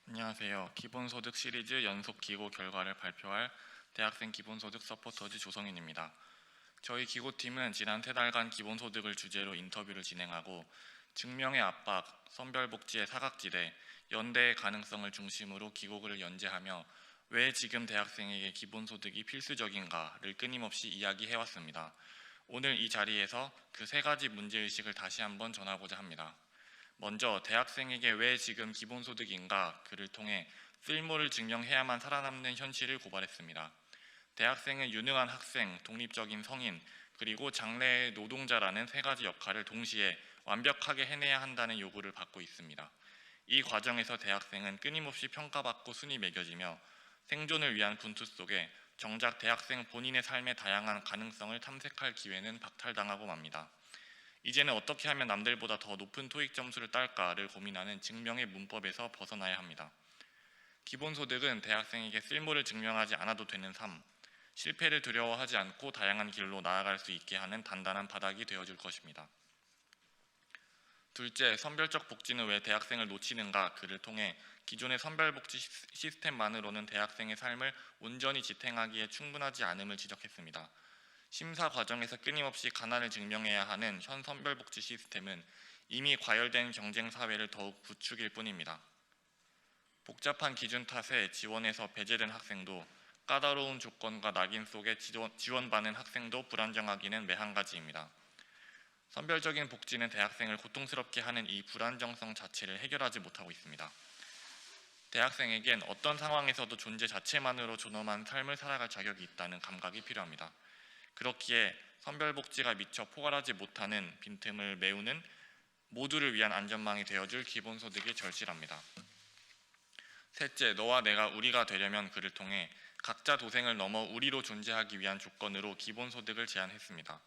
안녕하세요. 기본소득 시리즈 연속 기고 결과를 발표할 대학생 기본소득 서포터즈 조성윤입니다. 저희 기고팀은 지난 3달간 기본소득을 주제로 인터뷰를 진행하고 증명의 압박, 선별복지의 사각지대, 연대의 가능성을 중심으로 기고글을 연재하며 왜 지금 대학생에게 기본소득이 필수적인가를 끊임없이 이야기해왔습니다. 오늘 이 자리에서 그 3가지 문제의식을 다시 한번 전하고자 합니다. 먼저 대학생에게 왜 지금 기본소득인가 그를 통해 쓸모를 증명해야만 살아남는 현실을 고발했습니다. 대학생은 유능한 학생, 독립적인 성인, 그리고 장래의 노동자라는 3가지 역할을 동시에 완벽하게 해내야 한다는 요구를 받고 있습니다. 이 과정에서 대학생은 끊임없이 평가받고 순위 매겨지며 생존을 위한 분투 속에 정작 대학생 본인의 삶의 다양한 가능성을 탐색할 기회는 박탈당하고 맙니다. 이제는 어떻게 하면 남들보다 더 높은 토익 점수를 딸까를 고민하는 증명의 문법에서 벗어나야 합니다. 기본소득은 대학생에게 쓸모를 증명하지 않아도 되는 삶, 실패를 두려워하지 않고 다양한 길로 나아갈 수 있게 하는 단단한 바닥이 되어줄 것입니다. 둘째, 선별적 복지는 왜 대학생을 놓치는가 그를 통해 기존의 선별복지 시스템만으로는 대학생의 삶을 온전히 지탱하기에 충분하지 않음을 지적했습니다. 심사 과정에서 끊임없이 가난을 증명해야 하는 현 선별복지 시스템은 이미 과열된 경쟁 사회를 더욱 부추길 뿐입니다. 복잡한 기준 탓에 지원에서 배제된 학생도 까다로운 조건과 낙인 속에 지원받는 학생도 불안정하기는 매한가지입니다. 선별적인 복지는 대학생을 고통스럽게 하는 이 불안정성 자체를 해결하지 못하고 있습니다. 대학생에겐 어떤 상황에서도 존재 자체만으로 존엄한 삶을 살아갈 자격이 있다는 감각이 필요합니다. 그렇기에 선별복지가 미처 포괄하지 못하는 빈틈을 메우는 모두를 위한 안전망이 되어줄 기본소득이 절실합니다. 셋째, 너와 내가 우리가 되려면 그를 통해 각자 도생을 넘어 우리로 존재하기 위한 조건으로 기본소득을 제안했습니다.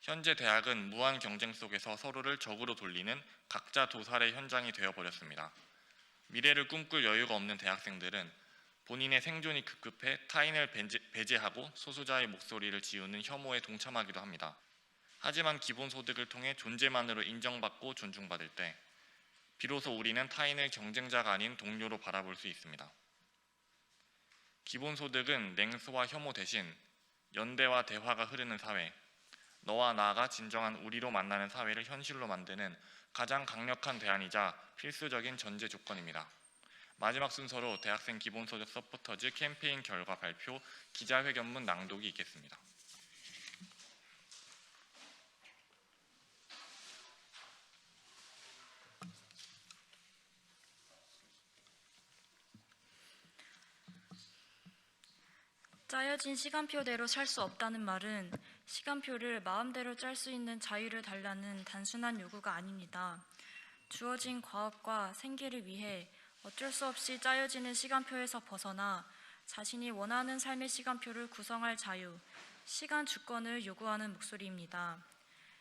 현재 대학은 무한 경쟁 속에서 서로를 적으로 돌리는 각자 도살의 현장이 되어버렸습니다. 미래를 꿈꿀 여유가 없는 대학생들은 본인의 생존이 급급해 타인을 배제하고 소수자의 목소리를 지우는 혐오에 동참하기도 합니다. 하지만 기본소득을 통해 존재만으로 인정받고 존중받을 때 비로소 우리는 타인을 경쟁자가 아닌 동료로 바라볼 수 있습니다. 기본소득은 냉소와 혐오 대신 연대와 대화가 흐르는 사회, 너와 나가 진정한 우리로 만나는 사회를 현실로 만드는 가장 강력한 대안이자 필수적인 전제 조건입니다. 마지막 순서로 대학생 기본소득 서포터즈 캠페인 결과 발표 기자회견문 낭독이 있겠습니다. 짜여진 시간표대로 살 수 없다는 말은 시간표를 마음대로 짤 수 있는 자유를 달라는 단순한 요구가 아닙니다. 주어진 과업과 생계를 위해 어쩔 수 없이 짜여지는 시간표에서 벗어나 자신이 원하는 삶의 시간표를 구성할 자유, 시간 주권을 요구하는 목소리입니다.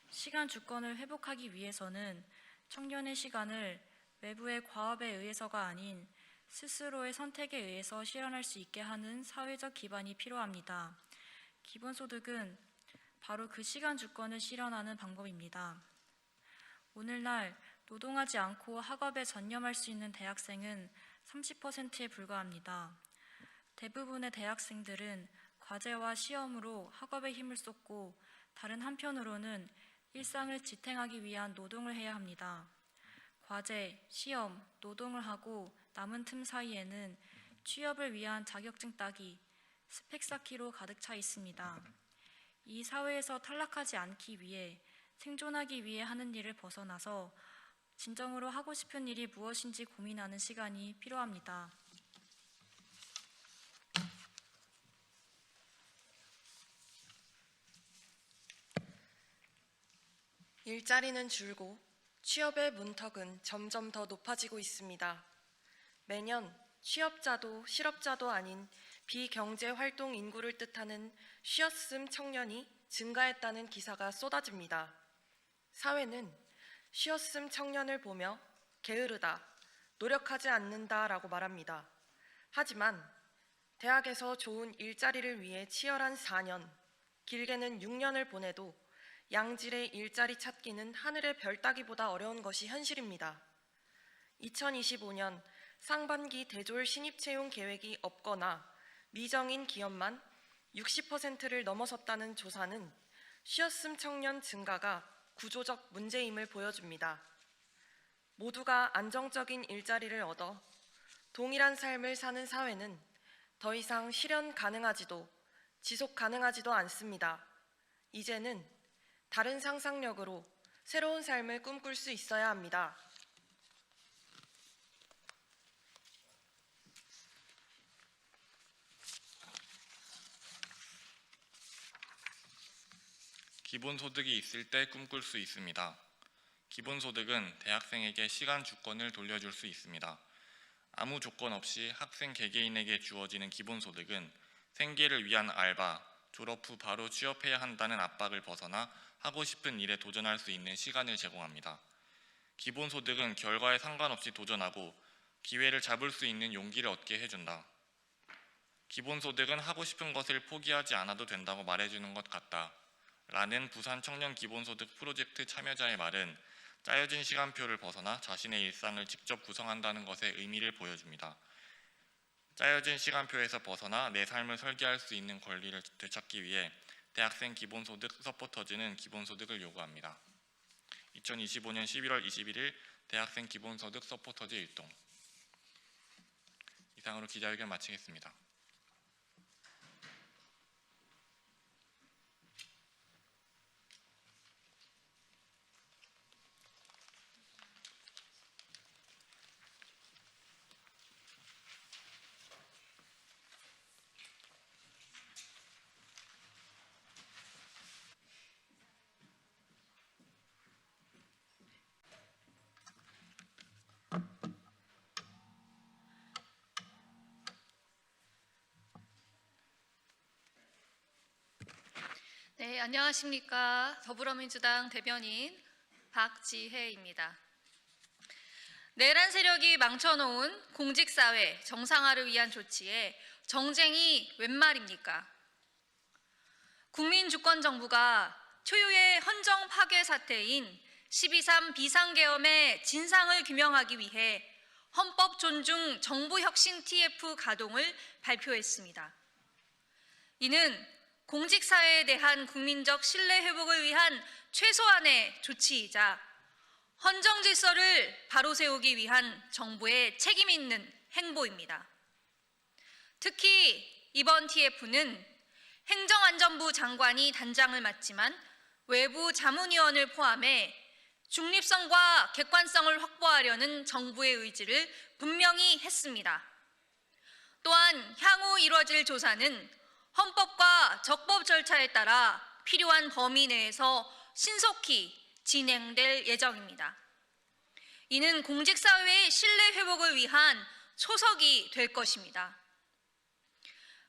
시간 주권을 회복하기 위해서는 청년의 시간을 외부의 과업에 의해서가 아닌 스스로의 선택에 의해서 실현할 수 있게 하는 사회적 기반이 필요합니다. 기본소득은 바로 그 시간 주권을 실현하는 방법입니다. 오늘날 노동하지 않고 학업에 전념할 수 있는 대학생은 30%에 불과합니다. 대부분의 대학생들은 과제와 시험으로 학업에 힘을 쏟고 다른 한편으로는 일상을 지탱하기 위한 노동을 해야 합니다. 과제, 시험, 노동을 하고 남은 틈 사이에는 취업을 위한 자격증 따기, 스펙 쌓기로 가득 차 있습니다. 이 사회에서 탈락하지 않기 위해 생존하기 위해 하는 일을 벗어나서 진정으로 하고 싶은 일이 무엇인지 고민하는 시간이 필요합니다. 일자리는 줄고 취업의 문턱은 점점 더 높아지고 있습니다. 매년 취업자도 실업자도 아닌 비경제활동 인구를 뜻하는 쉬었음 청년이 증가했다는 기사가 쏟아집니다. 사회는 쉬었음 청년을 보며 게으르다, 노력하지 않는다라고 말합니다. 하지만 대학에서 좋은 일자리를 위해 치열한 4년, 길게는 6년을 보내도 양질의 일자리 찾기는 하늘의 별 따기보다 어려운 것이 현실입니다. 2025년 상반기 대졸 신입 채용 계획이 없거나 미정인 기업만 60%를 넘어섰다는 조사는 쉬었음 청년 증가가 구조적 문제임을 보여줍니다. 모두가 안정적인 일자리를 얻어 동일한 삶을 사는 사회는 더 이상 실현 가능하지도 지속 가능하지도 않습니다. 이제는 다른 상상력으로 새로운 삶을 꿈꿀 수 있어야 합니다. 기본소득이 있을 때 꿈꿀 수 있습니다. 기본소득은 대학생에게 시간 주권을 돌려줄 수 있습니다. 아무 조건 없이 학생 개개인에게 주어지는 기본소득은 생계를 위한 알바, 졸업 후 바로 취업해야 한다는 압박을 벗어나 하고 싶은 일에 도전할 수 있는 시간을 제공합니다. 기본소득은 결과에 상관없이 도전하고 기회를 잡을 수 있는 용기를 얻게 해준다. 기본소득은 하고 싶은 것을 포기하지 않아도 된다고 말해주는 것 같다. 라는 부산 청년 기본소득 프로젝트 참여자의 말은 짜여진 시간표를 벗어나 자신의 일상을 직접 구성한다는 것의 의미를 보여줍니다. 짜여진 시간표에서 벗어나 내 삶을 설계할 수 있는 권리를 되찾기 위해 대학생 기본소득 서포터즈는 기본소득을 요구합니다. 2025년 11월 21일 대학생 기본소득 서포터즈 일동. 이상으로 기자회견 마치겠습니다. 네, 안녕하십니까. 더불어민주당 대변인 박지혜입니다. 내란 세력이 망쳐놓은 공직사회 정상화를 위한 조치에 정쟁이 웬 말입니까? 국민주권정부가 초유의 헌정 파괴 사태인 12.3 비상계엄의 진상을 규명하기 위해 헌법 존중 정부혁신 TF 가동을 발표했습니다. 이는 공직사회에 대한 국민적 신뢰 회복을 위한 최소한의 조치이자 헌정 질서를 바로 세우기 위한 정부의 책임 있는 행보입니다. 특히 이번 TF는 행정안전부 장관이 단장을 맡지만 외부 자문위원을 포함해 중립성과 객관성을 확보하려는 정부의 의지를 분명히 했습니다. 또한 향후 이루어질 조사는 헌법과 적법 절차에 따라 필요한 범위 내에서 신속히 진행될 예정입니다. 이는 공직사회의 신뢰 회복을 위한 초석이 될 것입니다.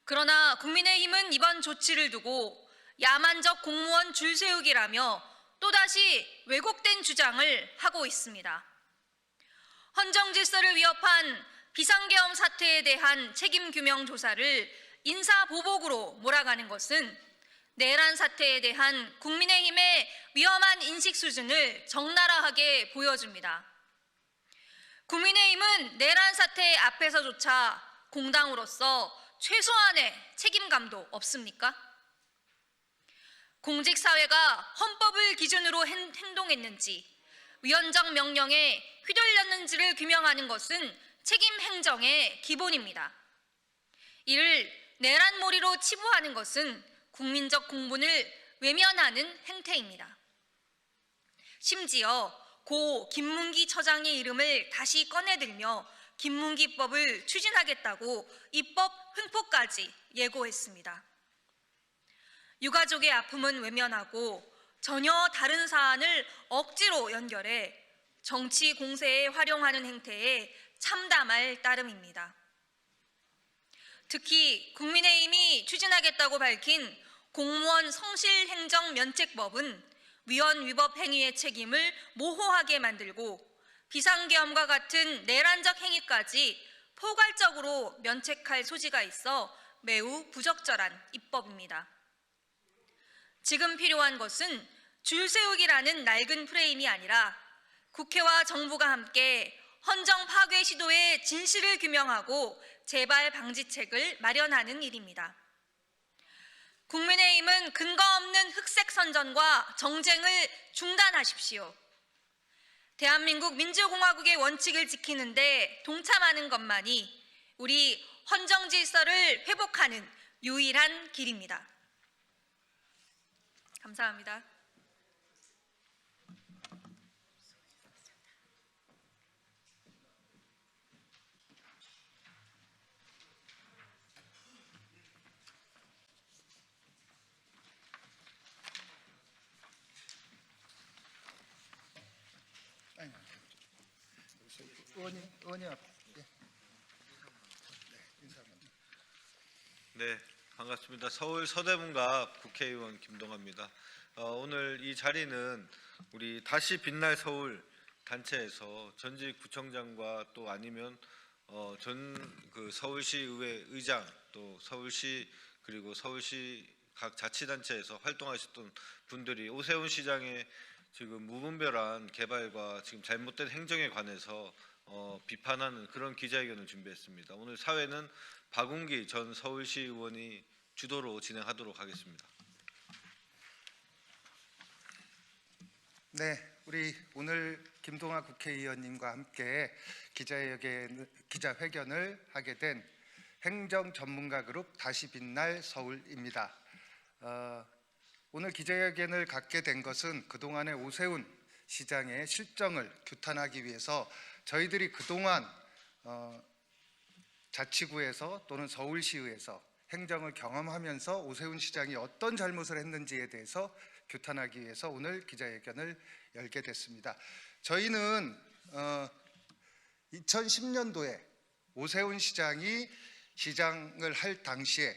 그러나 국민의힘은 이번 조치를 두고 야만적 공무원 줄 세우기라며 또다시 왜곡된 주장을 하고 있습니다. 헌정 질서를 위협한 비상계엄 사태에 대한 책임 규명 조사를 인사보복으로 몰아가는 것은 내란 사태에 대한 국민의힘의 위험한 인식 수준을 적나라하게 보여줍니다. 국민의힘은 내란 사태 앞에서조차 공당으로서 최소한의 책임감도 없습니까? 공직사회가 헌법을 기준으로 행동했는지 위헌적 명령에 휘둘렸는지를 규명하는 것은 책임 행정의 기본입니다. 이를 내란몰이로 치부하는 것은 국민적 공분을 외면하는 행태입니다. 심지어 고 김문기 처장의 이름을 다시 꺼내들며 김문기법을 추진하겠다고 입법 횡포까지 예고했습니다. 유가족의 아픔은 외면하고 전혀 다른 사안을 억지로 연결해 정치 공세에 활용하는 행태에 참담할 따름입니다. 특히 국민의힘이 추진하겠다고 밝힌 공무원 성실행정면책법은 위헌 위법 행위의 책임을 모호하게 만들고 비상계엄과 같은 내란적 행위까지 포괄적으로 면책할 소지가 있어 매우 부적절한 입법입니다. 지금 필요한 것은 줄 세우기라는 낡은 프레임이 아니라 국회와 정부가 함께 헌정 파괴 시도의 진실을 규명하고 재발 방지책을 마련하는 일입니다. 국민의힘은 근거 없는 흑색 선전과 정쟁을 중단하십시오. 대한민국 민주공화국의 원칙을 지키는 데 동참하는 것만이 우리 헌정 질서를 회복하는 유일한 길입니다. 감사합니다. 네, 반갑습니다. 서울 서대문갑 국회의원 김동아입니다. 오늘 이 자리는 우리 다시 빛날 서울 단체에서 전직 구청장과 또 아니면 그 서울시의회 의장 또 서울시 그리고 서울시 각 자치단체에서 활동하셨던 분들이 오세훈 시장의 지금 무분별한 개발과 지금 잘못된 행정에 관해서 비판하는 그런 기자회견을 준비했습니다. 오늘 사회는 박웅기 전 서울시 의원이 주도로 진행하도록 하겠습니다. 네, 우리 오늘 김동아 국회의원님과 함께 기자회견을 하게 된 행정 전문가 그룹 다시 빛날 서울입니다. 오늘 기자회견을 갖게 된 것은 그동안의 오세훈 시장의 실정을 규탄하기 위해서 저희들이 그동안 자치구에서 또는 서울시의회에서 행정을 경험하면서 오세훈 시장이 어떤 잘못을 했는지에 대해서 규탄하기 위해서 오늘 기자회견을 열게 됐습니다. 저희는 2010년도에 오세훈 시장이 시장을 할 당시에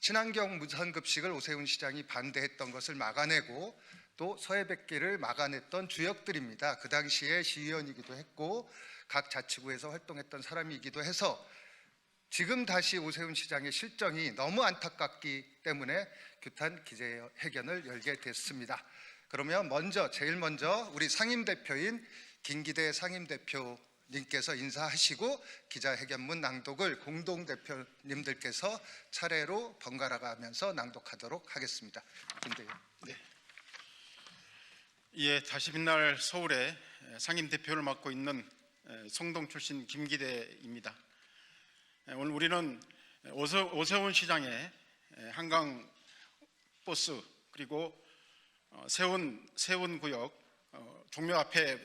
친환경 무상급식을 오세훈 시장이 반대했던 것을 막아내고 또 서해백기를 막아냈던 주역들입니다. 그 당시에 시의원이기도 했고 각 자치구에서 활동했던 사람이기도 해서 지금 다시 오세훈 시장의 실정이 너무 안타깝기 때문에 규탄 기자회견을 열게 됐습니다. 그러면 제일 먼저 우리 상임대표인 김기대 상임대표님께서 인사하시고 기자회견문 낭독을 공동대표님들께서 차례로 번갈아 가면서 낭독하도록 하겠습니다. 김대표. 네. 예, 다시 빛날 서울의 상임대표를 맡고 있는 성동 출신 김기대입니다. 오늘 우리는 오세훈 시장의 한강 버스 그리고 세운구역 종묘 앞에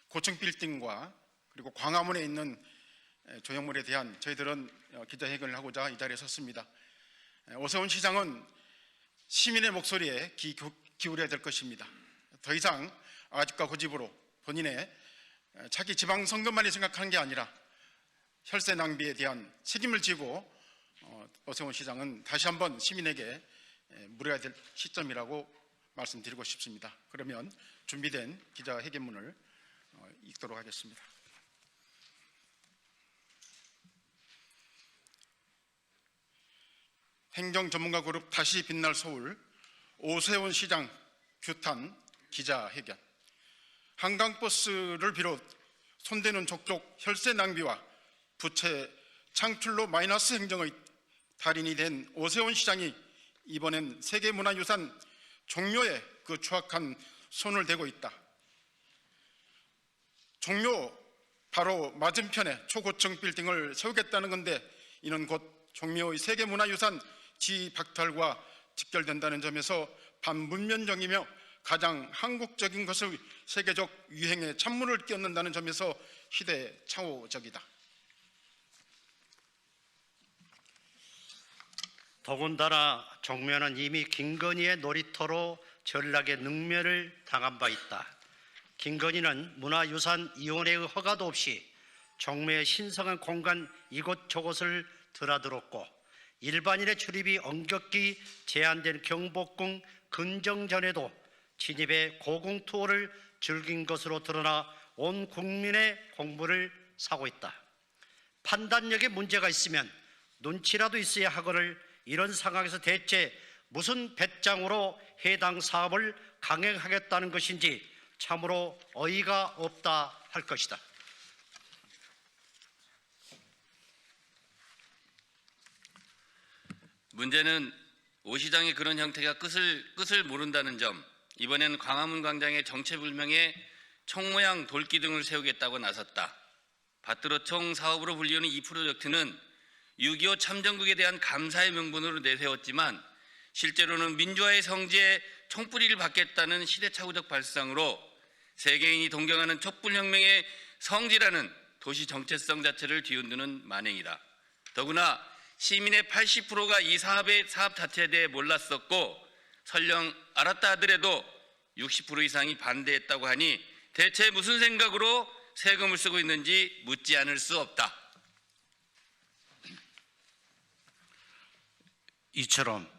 고층 빌딩과 그리고 광화문에 있는 조형물에 대한 저희들은 기자회견을 하고자 이 자리에 섰습니다. 오세훈 시장은 시민의 목소리에 기울여야 될 것입니다. 더 이상 아집과 고집으로 본인의 자기 지방선거만이 생각하는 게 아니라 혈세 낭비에 대한 책임을 지고 오세훈 시장은 다시 한번 시민에게 물어야 될 시점이라고 말씀드리고 싶습니다. 그러면 준비된 기자회견문을 읽도록 하겠습니다. 행정전문가그룹 다시 빛날 서울 오세훈 시장 규탄 기자회견. 한강버스를 비롯 손대는 족족 혈세 낭비와 부채 창출로 마이너스 행정의 달인이 된 오세훈 시장이 이번엔 세계문화유산 종묘에 그 추악한 손을 대고 있다. 종묘 바로 맞은편에 초고층 빌딩을 세우겠다는 건데 이는 곧 종묘의 세계문화유산 지박탈과 직결된다는 점에서 반문면적이며 가장 한국적인 것을 세계적 유행에 찬물을 끼얹는다는 점에서 시대착오적이다. 더군다나 종묘는 이미 김건희의 놀이터로 전락의 능멸을 당한 바 있다. 김건희는 문화유산위원회의 허가도 없이 종묘의 신성한 공간 이곳저곳을 드나들었고 일반인의 출입이 엄격히 제한된 경복궁 근정전에도 진입의 고궁투어를 즐긴 것으로 드러나 온 국민의 공부를 사고 있다. 판단력에 문제가 있으면 눈치라도 있어야 하거늘 이런 상황에서 대체 무슨 배짱으로 해당 사업을 강행하겠다는 것인지 참으로 어이가 없다 할 것이다. 문제는 오 시장의 그런 형태가 끝을 모른다는 점, 이번에는 광화문 광장에 정체불명의 총 모양 돌기둥을 세우겠다고 나섰다. 받들어총 사업으로 불리우는 이 프로젝트는 6.25 참전국에 대한 감사의 명분으로 내세웠지만 실제로는 민주화의 성지에 총뿌리를 박겠다는 시대착오적 발상으로 세계인이 동경하는 촛불혁명의 성지라는 도시 정체성 자체를 뒤흔드는 만행이다. 더구나 시민의 80%가 이 사업 자체에 대해 몰랐었고 설령 알았다 하더라도 60% 이상이 반대했다고 하니 대체 무슨 생각으로 세금을 쓰고 있는지 묻지 않을 수 없다. 이처럼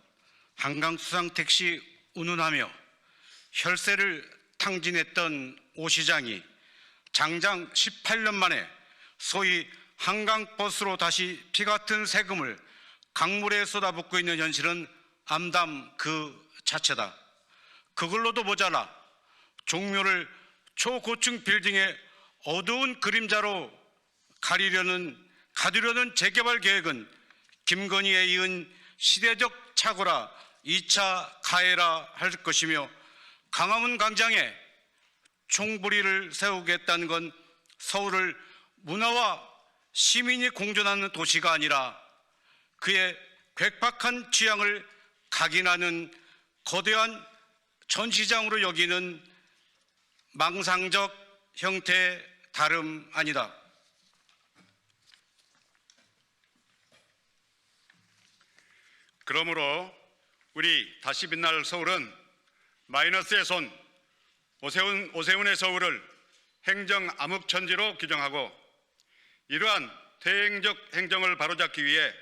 한강수상택시 운운하며 혈세를 탕진했던 오 시장이 장장 18년 만에 소위 한강버스로 다시 피같은 세금을 강물에 쏟아붓고 있는 현실은 암담 그 자체다. 그걸로도 모자라 종묘를 초고층 빌딩의 어두운 그림자로 가두려는 재개발 계획은 김건희에 이은 시대적 착오라 2차 가해라 할 것이며 광화문 광장에 총부리를 세우겠다는 건 서울을 문화와 시민이 공존하는 도시가 아니라 그의 괴팍한 취향을 각인하는 거대한 전시장으로 여기는 망상적 형태 다름 아니다. 그러므로 우리 다시 빛날 서울은 마이너스의 손, 오세훈의 서울을 행정 암흑천지로 규정하고 이러한 퇴행적 행정을 바로잡기 위해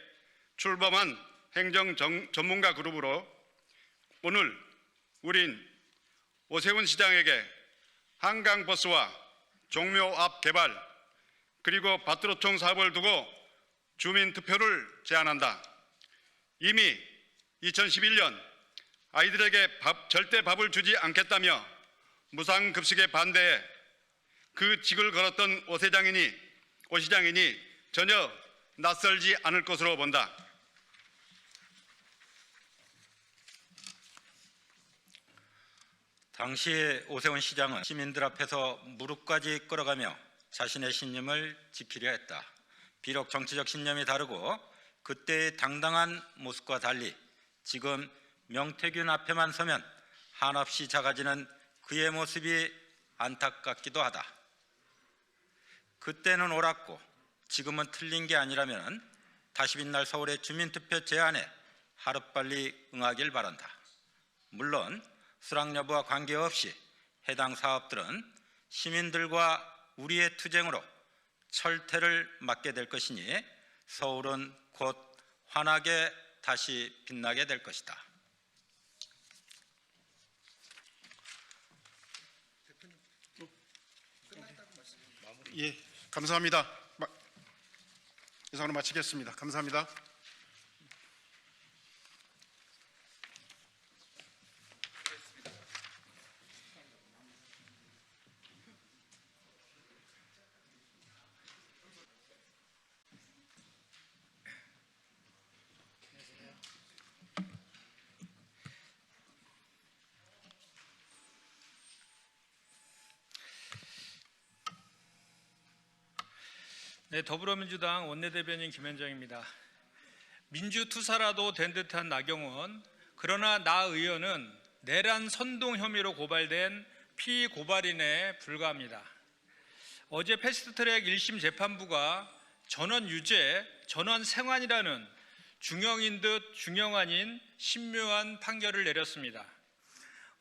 출범한 행정 전문가 그룹으로 오늘 우린 오세훈 시장에게 한강버스와 종묘 앞 개발 그리고 밭드로총 사업을 두고 주민투표를 제안한다. 이미 2011년 아이들에게 절대 밥을 주지 않겠다며 무상급식에 반대해 그 직을 걸었던 오 시장이니 전혀 낯설지 않을 것으로 본다. 당시 오세훈 시장은 시민들 앞에서 무릎까지 꿇어가며 자신의 신념을 지키려 했다. 비록 정치적 신념이 다르고 그때의 당당한 모습과 달리 지금 명태균 앞에만 서면 한없이 작아지는 그의 모습이 안타깝기도 하다. 그때는 옳았고 지금은 틀린 게 아니라면 다시 빛날 서울의 주민투표 제안에 하루빨리 응하길 바란다. 물론 수락 여부와 관계없이 해당 사업들은 시민들과 우리의 투쟁으로 철퇴를 맞게 될 것이니 서울은 곧 환하게 다시 빛나게 될 것이다. 예, 감사합니다. 이상으로 마치겠습니다. 감사합니다. 네, 더불어민주당 원내대변인 김현정입니다. 민주투사라도 된 듯한 나경원, 그러나 나 의원은 내란 선동 혐의로 고발된 피고발인에 불과합니다. 어제 패스트트랙 1심 재판부가 전원 유죄, 전원 생환이라는 중형인 듯 중형 아닌 신묘한 판결을 내렸습니다.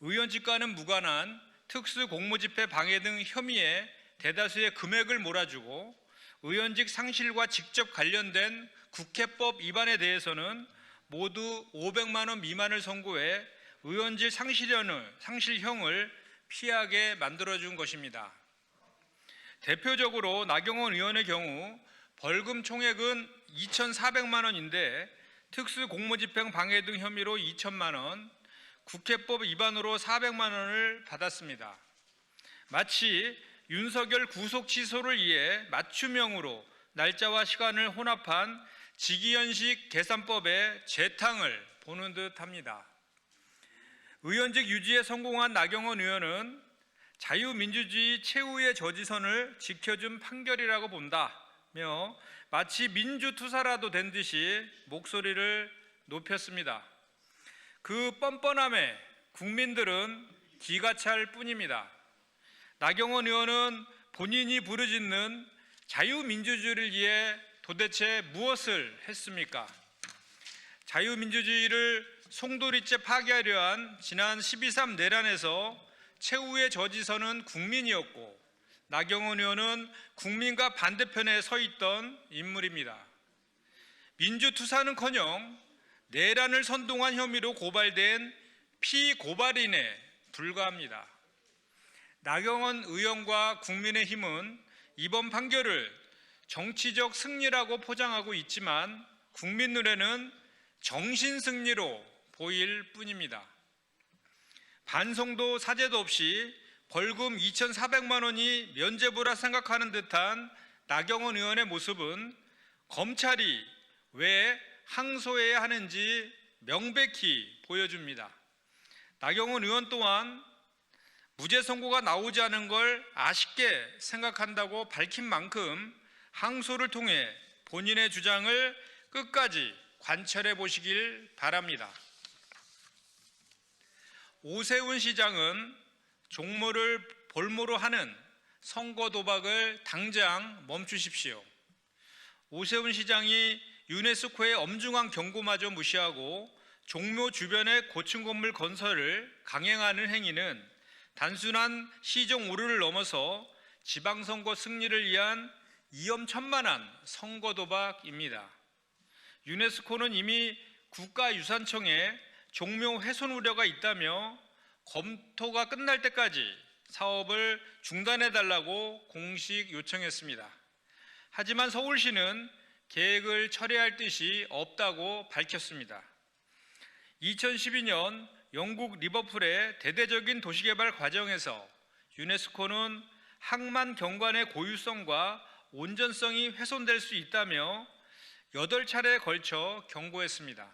의원직과는 무관한 특수공무집행 방해 등 혐의에 대다수의 금액을 몰아주고 의원직 상실과 직접 관련된 국회법 위반에 대해서는 모두 500만 원 미만을 선고해 의원직 상실형을 피하게 만들어준 것입니다. 대표적으로 나경원 의원의 경우 벌금 총액은 2,400만 원인데 특수공무집행 방해 등 혐의로 2천만 원, 국회법 위반으로 400만 원을 받았습니다. 마치 윤석열 구속 취소를 위해 맞춤형으로 날짜와 시간을 혼합한 직위연식 계산법의 재탕을 보는 듯합니다. 의원직 유지에 성공한 나경원 의원은 자유민주주의 최후의 저지선을 지켜준 판결이라고 본다며 마치 민주투사라도 된 듯이 목소리를 높였습니다. 그 뻔뻔함에 국민들은 기가 찰 뿐입니다. 나경원 의원은 본인이 부르짖는 자유민주주의를 위해 도대체 무엇을 했습니까? 자유민주주의를 송두리째 파괴하려 한 지난 12.3 내란에서 최후의 저지선은 국민이었고 나경원 의원은 국민과 반대편에 서 있던 인물입니다. 민주투사는커녕 내란을 선동한 혐의로 고발된 피고발인에 불과합니다. 나경원 의원과 국민의힘은 이번 판결을 정치적 승리라고 포장하고 있지만 국민 눈에는 정신 승리로 보일 뿐입니다. 반성도 사죄도 없이 벌금 2,400만 원이 면죄부라 생각하는 듯한 나경원 의원의 모습은 검찰이 왜 항소해야 하는지 명백히 보여줍니다. 나경원 의원 또한 무죄 선고가 나오지 않은 걸 아쉽게 생각한다고 밝힌 만큼 항소를 통해 본인의 주장을 끝까지 관철해 보시길 바랍니다. 오세훈 시장은 종모를 볼모로 하는 선거 도박을 당장 멈추십시오. 오세훈 시장이 유네스코의 엄중한 경고마저 무시하고 종묘 주변에 고층 건물 건설을 강행하는 행위는 단순한 시정 오류를 넘어서 지방선거 승리를 위한 위험천만한 선거 도박입니다. 유네스코는 이미 국가유산청에 종묘 훼손 우려가 있다며 검토가 끝날 때까지 사업을 중단해달라고 공식 요청했습니다. 하지만 서울시는 계획을 철회할 뜻이 없다고 밝혔습니다. 2012년 영국 리버풀의 대대적인 도시개발 과정에서 유네스코는 항만 경관의 고유성과 온전성이 훼손될 수 있다며 8차례에 걸쳐 경고했습니다.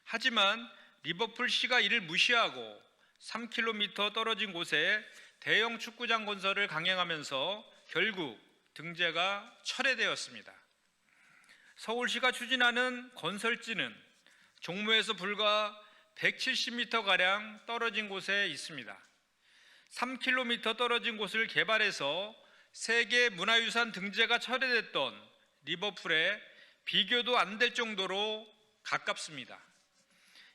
하지만 리버풀시가 이를 무시하고 3km 떨어진 곳에 대형 축구장 건설을 강행하면서 결국 등재가 철회되었습니다. 서울시가 추진하는 건설지는 종로에서 불과 170m가량 떨어진 곳에 있습니다. 3km 떨어진 곳을 개발해서 세계 문화유산 등재가 철회됐던 리버풀에 비교도 안 될 정도로 가깝습니다.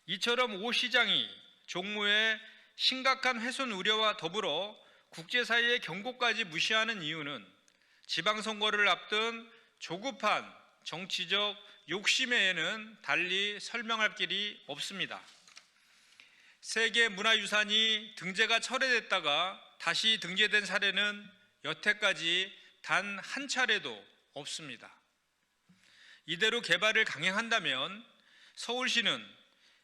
이처럼 오 시장이 종로의 심각한 훼손 우려와 더불어 국제사회의 경고까지 무시하는 이유는 지방선거를 앞둔 조급한 정치적 욕심에는 달리 설명할 길이 없습니다. 세계 문화유산이 등재가 철회됐다가 다시 등재된 사례는 여태까지 단 한 차례도 없습니다. 이대로 개발을 강행한다면 서울시는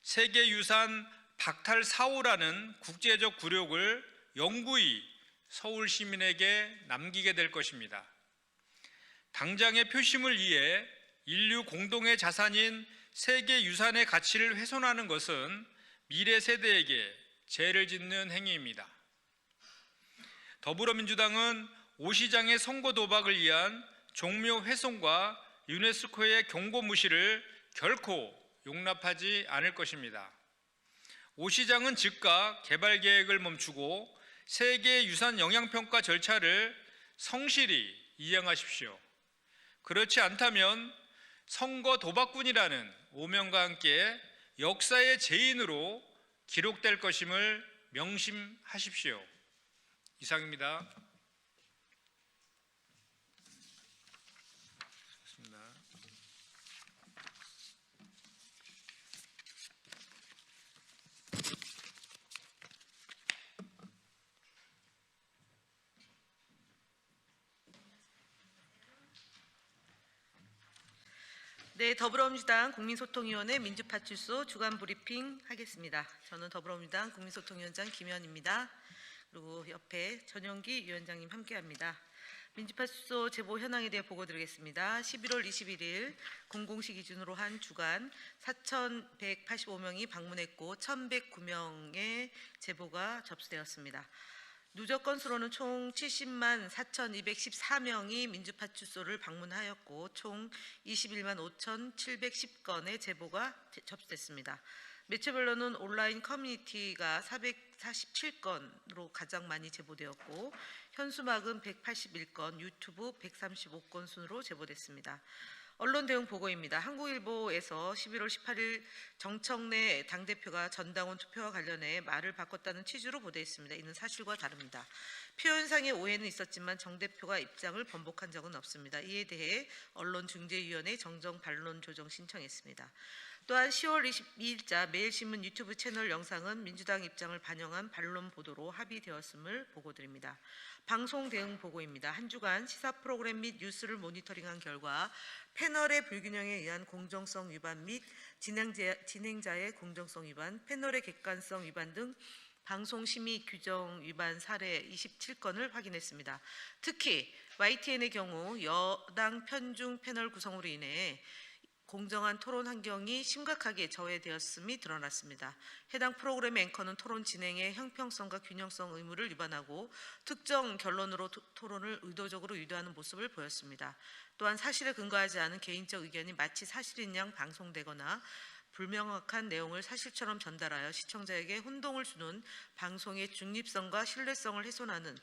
세계유산 박탈 사후라는 국제적 굴욕을 영구히 서울 시민에게 남기게 될 것입니다. 당장의 표심을 위해 인류 공동의 자산인 세계유산의 가치를 훼손하는 것은 미래 세대에게 죄를 짓는 행위입니다. 더불어민주당은 오 시장의 선거 도박을 위한 종묘 훼손과 유네스코의 경고 무시를 결코 용납하지 않을 것입니다. 오 시장은 즉각 개발 계획을 멈추고 세계유산 영향평가 절차를 성실히 이행하십시오. 그렇지 않다면 선거 도박꾼이라는 오명과 함께 역사의 죄인으로 기록될 것임을 명심하십시오. 이상입니다. 네, 더불어민주당 국민소통위원회 민주파출소 주간 브리핑 하겠습니다. 저는 더불어민주당 국민소통위원장 김현입니다. 그리고 옆에 전용기 위원장님 함께합니다. 민주파출소 제보 현황에 대해 보고 드리겠습니다. 11월 21일 공공시 기준으로 한 주간 4,185명이 방문했고 1,109명의 제보가 접수되었습니다. 누적 건수로는 총 70만 4,214명이 민주파출소를 방문하였고 총 21만 5,710건의 제보가 접수됐습니다. 매체별로는 온라인 커뮤니티가 447건으로 가장 많이 제보되었고 현수막은 181건, 유튜브 135건 순으로 제보됐습니다. 언론 대응 보고입니다. 한국일보에서 11월 18일 정청래 당대표가 전당원 투표와 관련해 말을 바꿨다는 취지로 보도했습니다. 이는 사실과 다릅니다. 표현상의 오해는 있었지만 정 대표가 입장을 번복한 적은 없습니다. 이에 대해 언론중재위원회 정정 반론 조정 신청했습니다. 또한 10월 22일자 매일신문 유튜브 채널 영상은 민주당 입장을 반영한 반론 보도로 합의되었음을 보고드립니다. 방송 대응 보고입니다. 한 주간 시사 프로그램 및 뉴스를 모니터링한 결과 패널의 불균형에 의한 공정성 위반 및 진행자의 공정성 위반, 패널의 객관성 위반 등 방송심의 규정 위반 사례 27건을 확인했습니다. 특히 YTN의 경우 여당 편중 패널 구성으로 인해 공정한 토론 환경이 심각하게 저해되었음이 드러났습니다. 해당 프로그램 앵커는 토론 진행의 형평성과 균형성 의무를 위반하고 특정 결론으로 토론을 의도적으로 유도하는 모습을 보였습니다. 또한 사실에 근거하지 않은 개인적 의견이 마치 사실인 양 방송되거나 불명확한 내용을 사실처럼 전달하여 시청자에게 혼동을 주는 방송의 중립성과 신뢰성을 훼손하는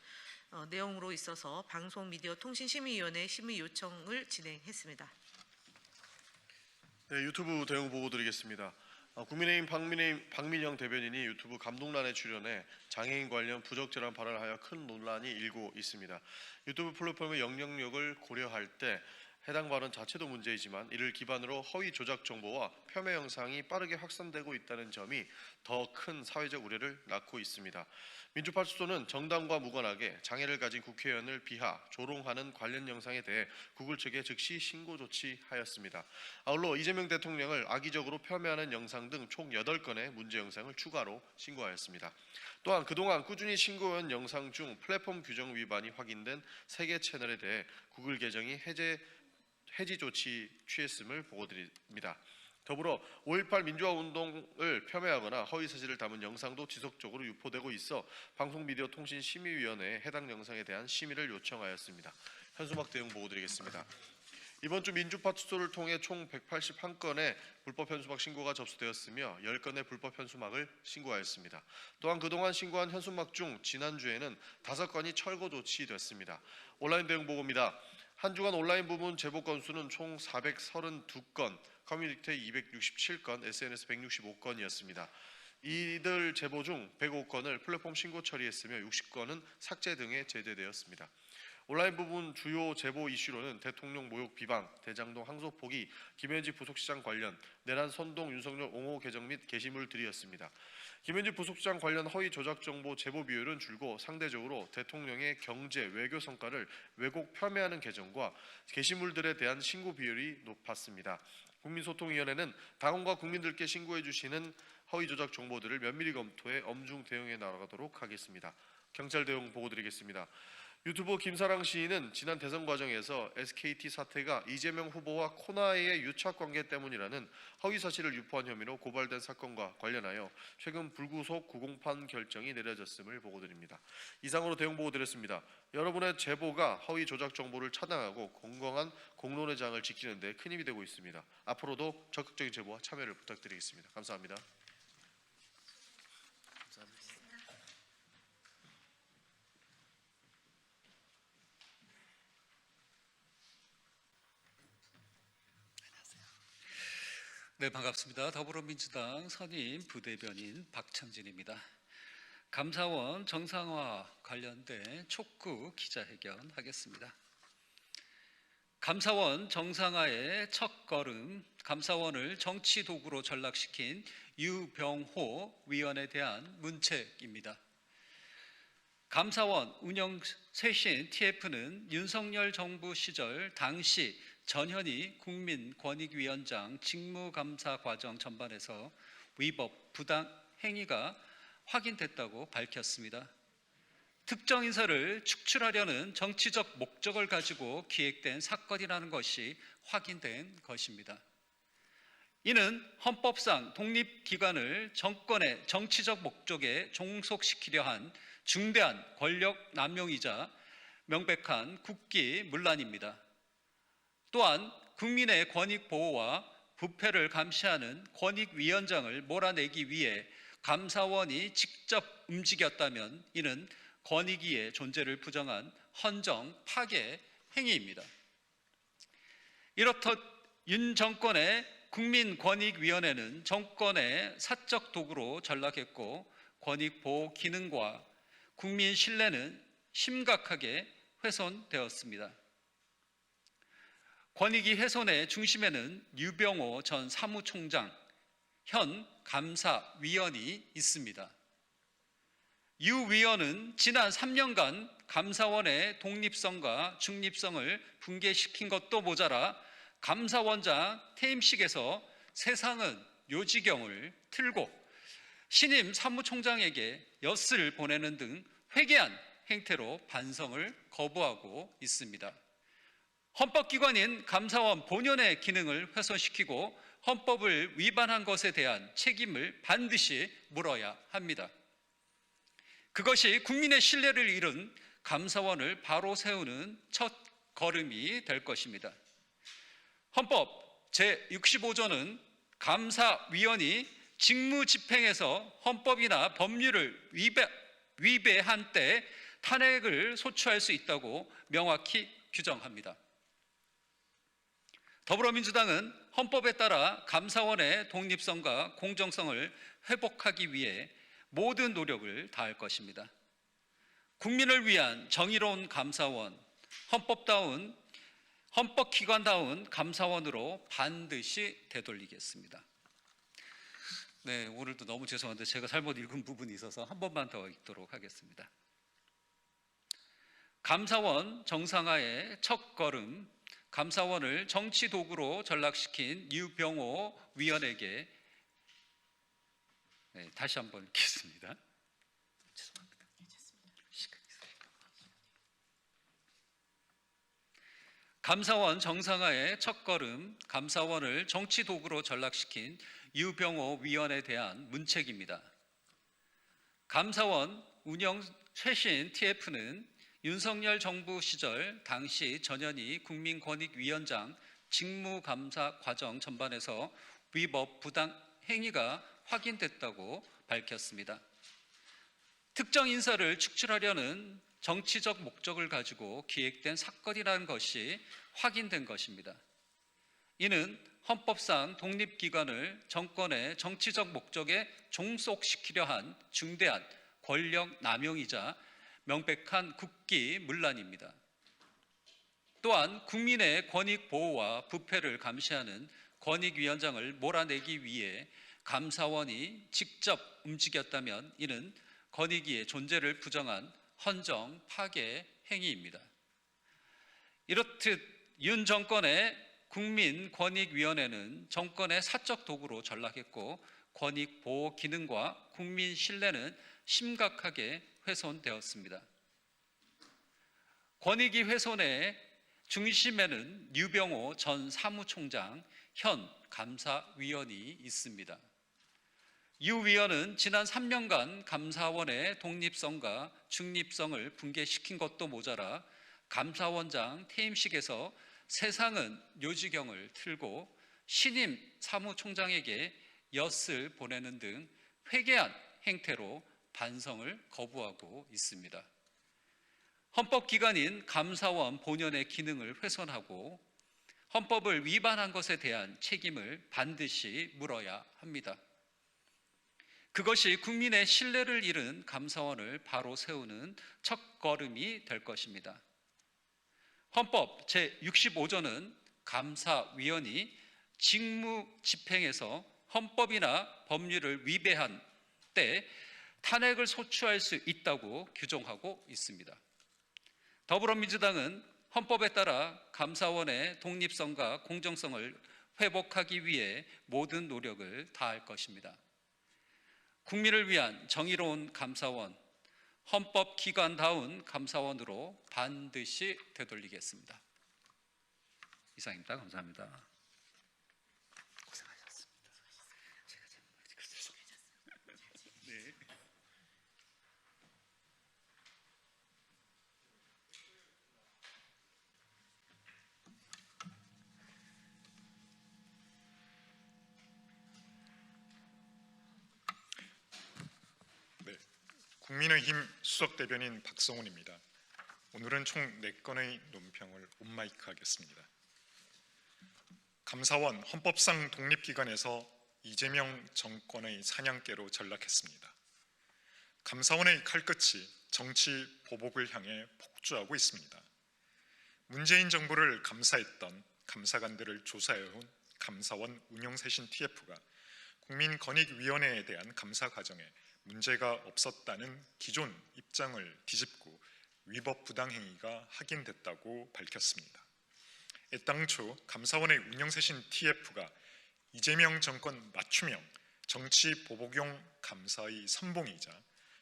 내용으로 있어서 방송미디어통신심의위원회 심의 요청을 진행했습니다. 네, 유튜브 대응 보고 드리겠습니다. 국민의힘 박민영 대변인이 유튜브 감독란에 출연해 장애인 관련 부적절한 발언을 하여 큰 논란이 일고 있습니다. 유튜브 플랫폼의 영향력을 고려할 때 해당 발언 자체도 문제이지만 이를 기반으로 허위 조작 정보와 폄훼 영상이 빠르게 확산되고 있다는 점이 더 큰 사회적 우려를 낳고 있습니다. 민주파출소는 정당과 무관하게 장애를 가진 국회의원을 비하, 조롱하는 관련 영상에 대해 구글 측에 즉시 신고 조치하였습니다. 아울러 이재명 대통령을 악의적으로 폄훼하는 영상 등 총 8건의 문제 영상을 추가로 신고하였습니다. 또한 그동안 꾸준히 신고한 영상 중 플랫폼 규정 위반이 확인된 3개 채널에 대해 구글 계정이 해지 조치 취했음을 보고드립니다. 더불어 5.18 민주화 운동을 폄훼하거나 허위 사실을 담은 영상도 지속적으로 유포되고 있어 방송미디어통신심의위원회에 해당 영상에 대한 심의를 요청하였습니다. 현수막 대응 보고드리겠습니다. 이번 주 민주파출소를 통해 총 181건의 불법 현수막 신고가 접수되었으며 10건의 불법 현수막을 신고하였습니다. 또한 그동안 신고한 현수막 중 지난주에는 5건이 철거 조치됐습니다. 온라인 대응 보고입니다. 한 주간 온라인 부문 제보 건수는 총 432건, 커뮤니티 267건, SNS 165건이었습니다. 이들 제보 중 105건을 플랫폼 신고 처리했으며 60건은 삭제 등에 제재되었습니다. 온라인 부분 주요 제보 이슈로는 대통령 모욕 비방, 대장동 항소 포기, 김현지 부속시장 관련, 내란 선동 윤석열 옹호 계정 및 게시물들이었습니다. 김현지 부속시장 관련 허위 조작 정보 제보 비율은 줄고 상대적으로 대통령의 경제, 외교 성과를 왜곡 폄훼하는 계정과 게시물들에 대한 신고 비율이 높았습니다. 국민소통위원회는 당원과 국민들께 신고해 주시는 허위 조작 정보들을 면밀히 검토해 엄중 대응해 나가도록 하겠습니다. 경찰 대응 보고드리겠습니다. 유튜버 김사랑 시인은 지난 대선 과정에서 SKT 사태가 이재명 후보와 코나의 유착 관계 때문이라는 허위 사실을 유포한 혐의로 고발된 사건과 관련하여 최근 불구속 구공판 결정이 내려졌음을 보고드립니다. 이상으로 대응 보고드렸습니다. 여러분의 제보가 허위 조작 정보를 차단하고 건강한 공론의 장을 지키는 데 큰 힘이 되고 있습니다. 앞으로도 적극적인 제보와 참여를 부탁드리겠습니다. 감사합니다. 네, 반갑습니다. 더불어민주당 선임 부대변인 박창진입니다. 감사원 정상화 관련된 촉구 기자회견 하겠습니다. 감사원 정상화의 첫걸음, 감사원을 정치 도구로 전락시킨 유병호 위원에 대한 문책입니다. 감사원 운영 쇄신 TF는 윤석열 정부 시절 당시 전현희 국민권익위원장 직무감사 과정 전반에서 위법, 부당 행위가 확인됐다고 밝혔습니다. 특정 인사를 축출하려는 정치적 목적을 가지고 기획된 사건이라는 것이 확인된 것입니다. 이는 헌법상 독립기관을 정권의 정치적 목적에 종속시키려 한 중대한 권력 남용이자 명백한 국기문란입니다. 또한 국민의 권익 보호와 부패를 감시하는 권익위원장을 몰아내기 위해 감사원이 직접 움직였다면 이는 권익위의 존재를 부정한 헌정 파괴 행위입니다. 이렇듯 윤 정권의 국민권익위원회는 정권의 사적 도구로 전락했고 권익보호 기능과 국민 신뢰는 심각하게 훼손되었습니다. 권익위 훼손의 중심에는 유병호 전 사무총장, 현 감사위원이 있습니다. 유 위원은 지난 3년간 감사원의 독립성과 중립성을 붕괴시킨 것도 모자라 감사원장 퇴임식에서 세상은 요지경을 틀고 신임 사무총장에게 엿을 보내는 등 회개한 행태로 반성을 거부하고 있습니다. 헌법기관인 감사원 본연의 기능을 훼손시키고 헌법을 위반한 것에 대한 책임을 반드시 물어야 합니다. 그것이 국민의 신뢰를 잃은 감사원을 바로 세우는 첫 걸음이 될 것입니다. 헌법 제65조는 감사위원이 직무집행에서 헌법이나 법률을 위배한 때 탄핵을 소추할 수 있다고 명확히 규정합니다. 더불어민주당은 헌법에 따라 감사원의 독립성과 공정성을 회복하기 위해 모든 노력을 다할 것입니다. 국민을 위한 정의로운 감사원, 헌법기관다운 감사원으로 반드시 되돌리겠습니다. 네, 오늘도 너무 죄송한데 제가 잘못 읽은 부분이 있어서 한 번만 더 읽도록 하겠습니다. 감사원 정상화의 첫걸음, 감사원을 정치 도구로 전락시킨 유병호 위원에게 다시 한번 읽겠습니다. 죄송합니다. 감사원 정상화의 첫걸음, 감사원을 정치 도구로 전락시킨 유병호 위원에 대한 문책입니다. 감사원 운영 최신 TF는 윤석열 정부 시절 당시 전현희 국민권익위원장 직무감사 과정 전반에서 위법 부당 행위가 확인됐다고 밝혔습니다. 특정 인사를 축출하려는 정치적 목적을 가지고 기획된 사건이라는 것이 확인된 것입니다. 이는 헌법상 독립기관을 정권의 정치적 목적에 종속시키려 한 중대한 권력 남용이자 명백한 국기문란입니다. 또한 국민의 권익 보호와 부패를 감시하는 권익위원장을 몰아내기 위해 감사원이 직접 움직였다면 이는 권익위의 존재를 부정한 헌정 파괴 행위입니다. 이렇듯 윤 정권의 국민권익위원회는 정권의 사적 도구로 전락했고 권익 보호 기능과 국민 신뢰는 심각하게 훼손되었습니다. 권익위 훼손의 중심에는 유병호 전 사무총장, 현 감사위원이 있습니다. 유 위원은 지난 3년간 감사원의 독립성과 중립성을 붕괴시킨 것도 모자라 감사원장 퇴임식에서 세상은 요지경을 틀고 신임 사무총장에게 엿을 보내는 등 회개한 행태로 반성을 거부하고 있습니다. 헌법기관인 감사원 본연의 기능을 훼손하고 헌법을 위반한 것에 대한 책임을 반드시 물어야 합니다. 그것이 국민의 신뢰를 잃은 감사원을 바로 세우는 첫걸음이 될 것입니다. 헌법 제65조는 감사위원이 직무 집행에서 헌법이나 법률을 위배한 때 탄핵을 소추할 수 있다고 규정하고 있습니다. 더불어민주당은 헌법에 따라 감사원의 독립성과 공정성을 회복하기 위해 모든 노력을 다할 것입니다. 국민을 위한 정의로운 감사원, 헌법기관다운 감사원으로 반드시 되돌리겠습니다. 이상입니다. 감사합니다. 고생하셨습니다. 네. 국민의힘 수석대변인 박성훈입니다. 오늘은 총 4건의 논평을 온마이크 하겠습니다. 감사원 헌법상 독립기관에서 이재명 정권의 사냥개로 전락했습니다. 감사원의 칼끝이 정치 보복을 향해 폭주하고 있습니다. 문재인 정부를 감사했던 감사관들을 조사해온 감사원 운영쇄신 TF가 국민권익위원회에 대한 감사 과정에 문제가 없었다는 기존 입장을 뒤집고 위법 부당행위가 확인됐다고 밝혔습니다. 애당초 감사원의 운영쇄신 TF가 이재명 정권 맞춤형 정치 보복용 감사의 선봉이자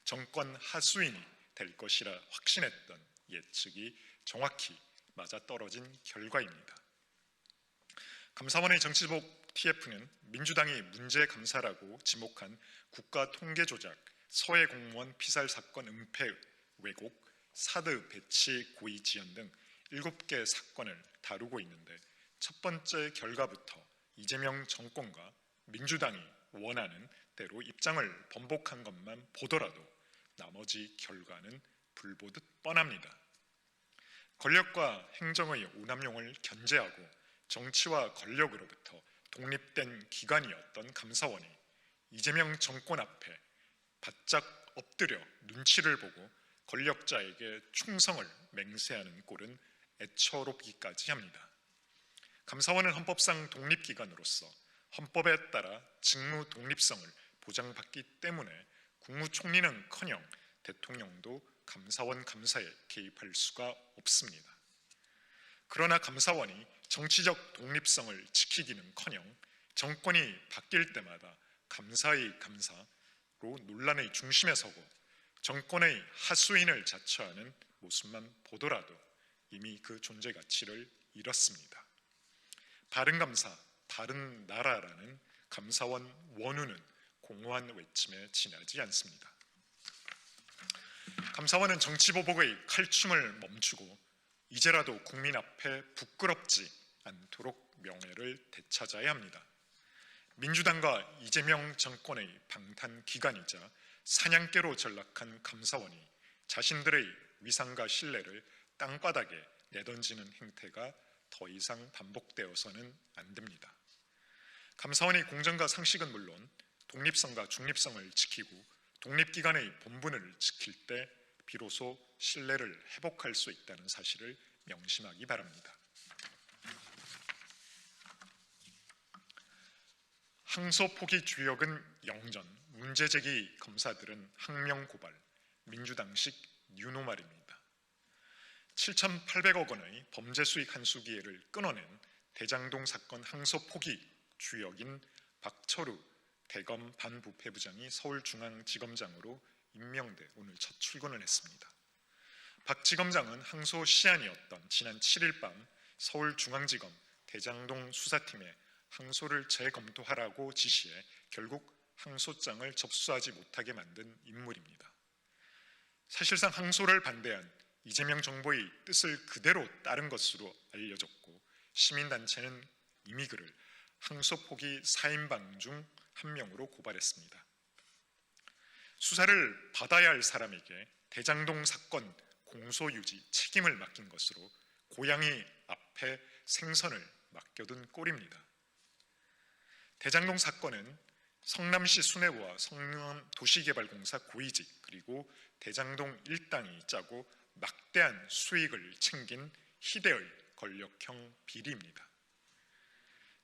정권 하수인이 될 것이라 확신했던 예측이 정확히 맞아떨어진 결과입니다. 감사원의 정치보복 TF는 민주당이 문제 감사라고 지목한 국가통계조작, 서해 공무원 피살 사건 은폐 왜곡, 사드 배치 고의 지연 등 7개 사건을 다루고 있는데 첫 번째 결과부터 이재명 정권과 민주당이 원하는 대로 입장을 번복한 것만 보더라도 나머지 결과는 불보듯 뻔합니다. 권력과 행정의 오남용을 견제하고 정치와 권력으로부터 독립된 기관이었던 감사원이 이재명 정권 앞에 바짝 엎드려 눈치를 보고 권력자에게 충성을 맹세하는 꼴은 애처롭기까지 합니다. 감사원은 헌법상 독립기관으로서 헌법에 따라 직무 독립성을 보장받기 때문에 국무총리는커녕 대통령도 감사원 감사에 개입할 수가 없습니다. 그러나 감사원이 정치적 독립성을 지키기는커녕 정권이 바뀔 때마다 감사의 감사로 논란의 중심에 서고 정권의 하수인을 자처하는 모습만 보더라도 이미 그 존재 가치를 잃었습니다. 바른감사, 바른나라라는 감사원 원우는 공허한 외침에 지나지 않습니다. 감사원은 정치보복의 칼춤을 멈추고 이제라도 국민 앞에 부끄럽지 않도록 명예를 되찾아야 합니다. 민주당과 이재명 정권의 방탄기관이자 사냥개로 전락한 감사원이 자신들의 위상과 신뢰를 땅바닥에 내던지는 행태가 더 이상 반복되어서는 안 됩니다. 감사원이 공정과 상식은 물론 독립성과 중립성을 지키고 독립기관의 본분을 지킬 때 비로소 신뢰를 회복할 수 있다는 사실을 명심하기 바랍니다. 항소 포기 주역은 영전, 문제제기 검사들은 항명 고발, 민주당식 뉴노말입니다. 7,800억 원의 범죄 수익 환수 기회를 끊어낸 대장동 사건 항소 포기 주역인 박철우 대검 반부패부장이 서울중앙지검장으로 임명돼 오늘 첫 출근을 했습니다. 박 지검장은 항소 시한이었던 지난 7일 밤 서울중앙지검 대장동 수사팀에 항소를 재검토하라고 지시해 결국 항소장을 접수하지 못하게 만든 인물입니다. 사실상 항소를 반대한 이재명 정부의 뜻을 그대로 따른 것으로 알려졌고 시민단체는 이미 그를 항소 포기 4인방 중 한 명으로 고발했습니다. 수사를 받아야 할 사람에게 대장동 사건 공소유지 책임을 맡긴 것으로 고양이 앞에 생선을 맡겨둔 꼴입니다. 대장동 사건은 성남시 수뇌부와 성남도시개발공사 고위직 그리고 대장동 일당이 짜고 막대한 수익을 챙긴 희대의 권력형 비리입니다.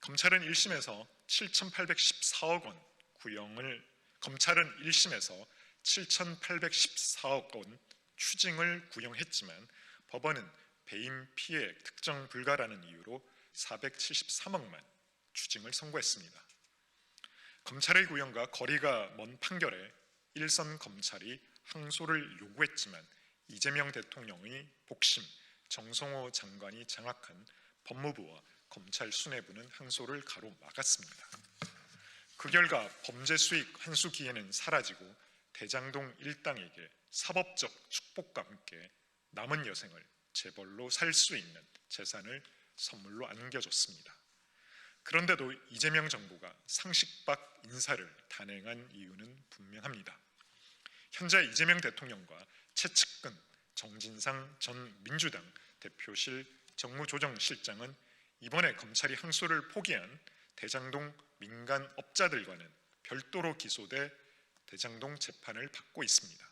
검찰은 1심에서 7,814억 원 구형을 검찰은 1심에서 7,814억 원 추징을 구형했지만 법원은 배임 피해 특정 불가라는 이유로 473억만 추징을 선고했습니다. 검찰의 구형과 거리가 먼 판결에 일선 검찰이 항소를 요구했지만 이재명 대통령의 복심, 정성호 장관이 장악한 법무부와 검찰 수뇌부는 항소를 가로막았습니다. 그 결과 범죄 수익 환수 기회는 사라지고 대장동 일당에게 사법적 축복과 함께 남은 여생을 재벌로 살 수 있는 재산을 선물로 안겨줬습니다. 그런데도 이재명 정부가 상식박 인사를 단행한 이유는 분명합니다. 현재 이재명 대통령과 최측근 정진상 전 민주당 대표실 정무조정실장은 이번에 검찰이 항소를 포기한 대장동 민간업자들과는 별도로 기소돼 대장동 재판을 받고 있습니다.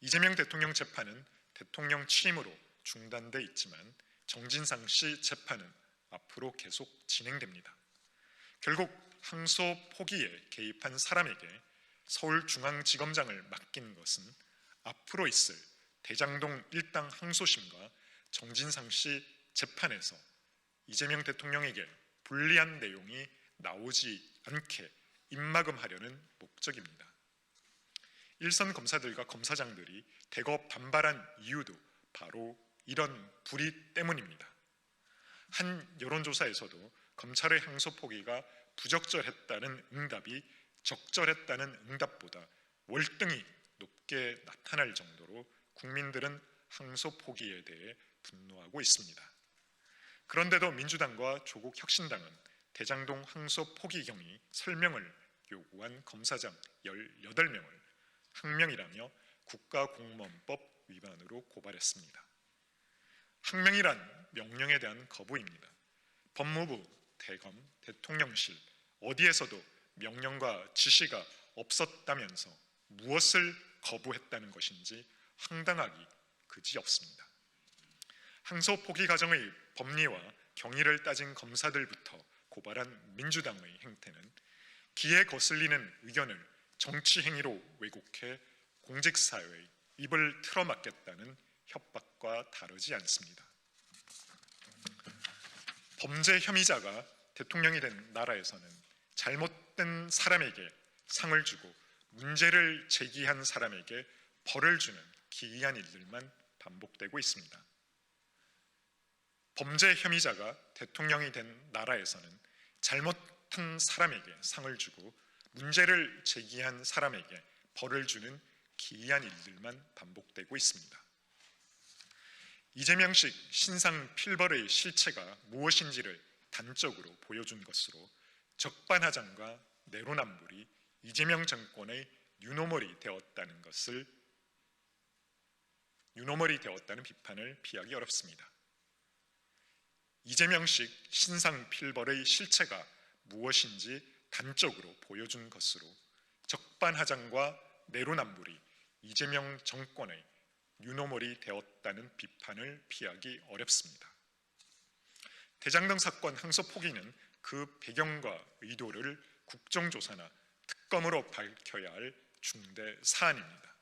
이재명 대통령 재판은 대통령 취임으로 중단돼 있지만 정진상 씨 재판은 앞으로 계속 진행됩니다. 결국 항소 포기에 개입한 사람에게 서울중앙지검장을 맡긴 것은 앞으로 있을 대장동 일당 항소심과 정진상 씨 재판에서 이재명 대통령에게 불리한 내용이 나오지 않게 입막음하려는 목적입니다. 일선 검사들과 검사장들이 대거 반발한 이유도 바로 이런 불의 때문입니다. 한 여론조사에서도 검찰의 항소 포기가 부적절했다는 응답이 적절했다는 응답보다 월등히 높게 나타날 정도로 국민들은 항소 포기에 대해 분노하고 있습니다. 그런데도 민주당과 조국 혁신당은 대장동 항소 포기 경위 설명을 요구한 검사장 18명을 항명이라며 국가공무원법 위반으로 고발했습니다. 항명이란 명령에 대한 거부입니다. 법무부, 대검, 대통령실 어디에서도 명령과 지시가 없었다면서 무엇을 거부했다는 것인지 황당하기 그지없습니다. 항소 포기 과정의 법리와 경위를 따진 검사들부터 고발한 민주당의 행태는 기에 거슬리는 의견을 정치 행위로 왜곡해 공직사회의 입을 틀어막겠다는 협박과 다르지 않습니다. 범죄 혐의자가 대통령이 된 나라에서는 잘못된 사람에게 상을 주고 문제를 제기한 사람에게 벌을 주는 기이한 일들만 반복되고 있습니다. 범죄 혐의자가 대통령이 된 나라에서는 잘못한 사람에게 상을 주고 문제를 제기한 사람에게 벌을 주는 기이한 일들만 반복되고 있습니다. 이재명식 신상 필벌의 실체가 무엇인지를 단적으로 보여준 것으로 적반하장과 내로남불이 이재명 정권의 유노멀이 되었다는 비판을 피하기 어렵습니다. 이재명식 신상 필벌의 실체가 무엇인지 단적으로 보여준 것으로 적반하장과 내로남불이 이재명 정권의 유노멀이 되었다는 비판을 피하기 어렵습니다. 대장동 사건 항소 포기는 그 배경과 의도를 국정조사나 특검으로 밝혀야 할 중대 사안입니다.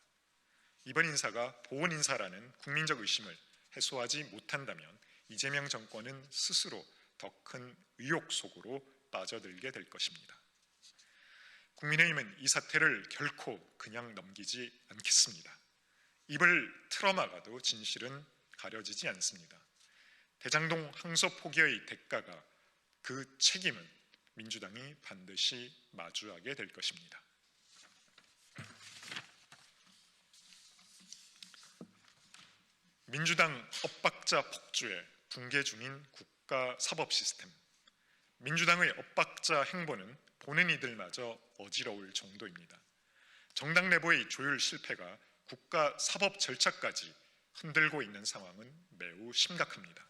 이번 인사가 보훈 인사라는 국민적 의심을 해소하지 못한다면 이재명 정권은 스스로 더 큰 의혹 속으로 빠져들게 될 것입니다. 국민의힘은 이 사태를 결코 그냥 넘기지 않겠습니다. 입을 틀어막아도 진실은 가려지지 않습니다. 대장동 항소 포기의 대가가 그 책임은 민주당이 반드시 마주하게 될 것입니다. 민주당 엇박자 폭주에 붕괴 중인 국가 사법 시스템. 민주당의 엇박자 행보는 보는 이들마저 어지러울 정도입니다. 정당 내부의 조율 실패가 국가 사법 절차까지 흔들고 있는 상황은 매우 심각합니다.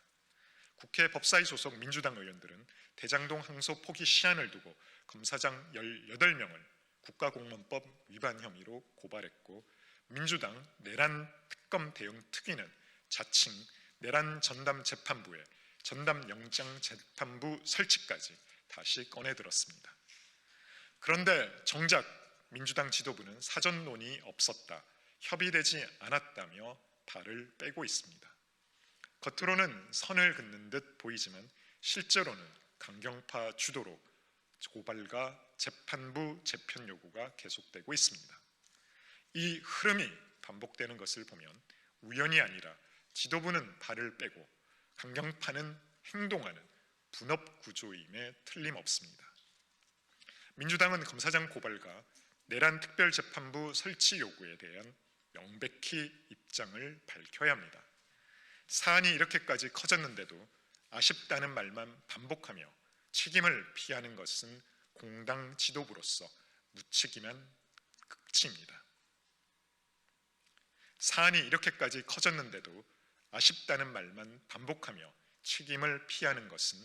국회 법사위 소속 민주당 의원들은 대장동 항소 포기 시한을 두고 검사장 18명을 국가공무원법 위반 혐의로 고발했고, 민주당 내란 특검 대응 특위는 자칭 내란 전담 재판부에 전담 영장 재판부 설치까지 다시 꺼내들었습니다. 그런데 정작 민주당 지도부는 사전 논의 없었다, 협의되지 않았다며 발을 빼고 있습니다. 겉으로는 선을 긋는 듯 보이지만 실제로는 강경파 주도로 고발과 재판부 재편 요구가 계속되고 있습니다. 이 흐름이 반복되는 것을 보면 우연이 아니라 지도부는 발을 빼고 강경파는 행동하는 분업 구조임에 틀림없습니다. 민주당은 검사장 고발과 내란 특별재판부 설치 요구에 대한 명백히 입장을 밝혀야 합니다. 사안이 이렇게까지 커졌는데도 아쉽다는 말만 반복하며 책임을 피하는 것은 공당 지도부로서 무책임한 극치입니다. 사안이 이렇게까지 커졌는데도 아쉽다는 말만 반복하며 책임을 피하는 것은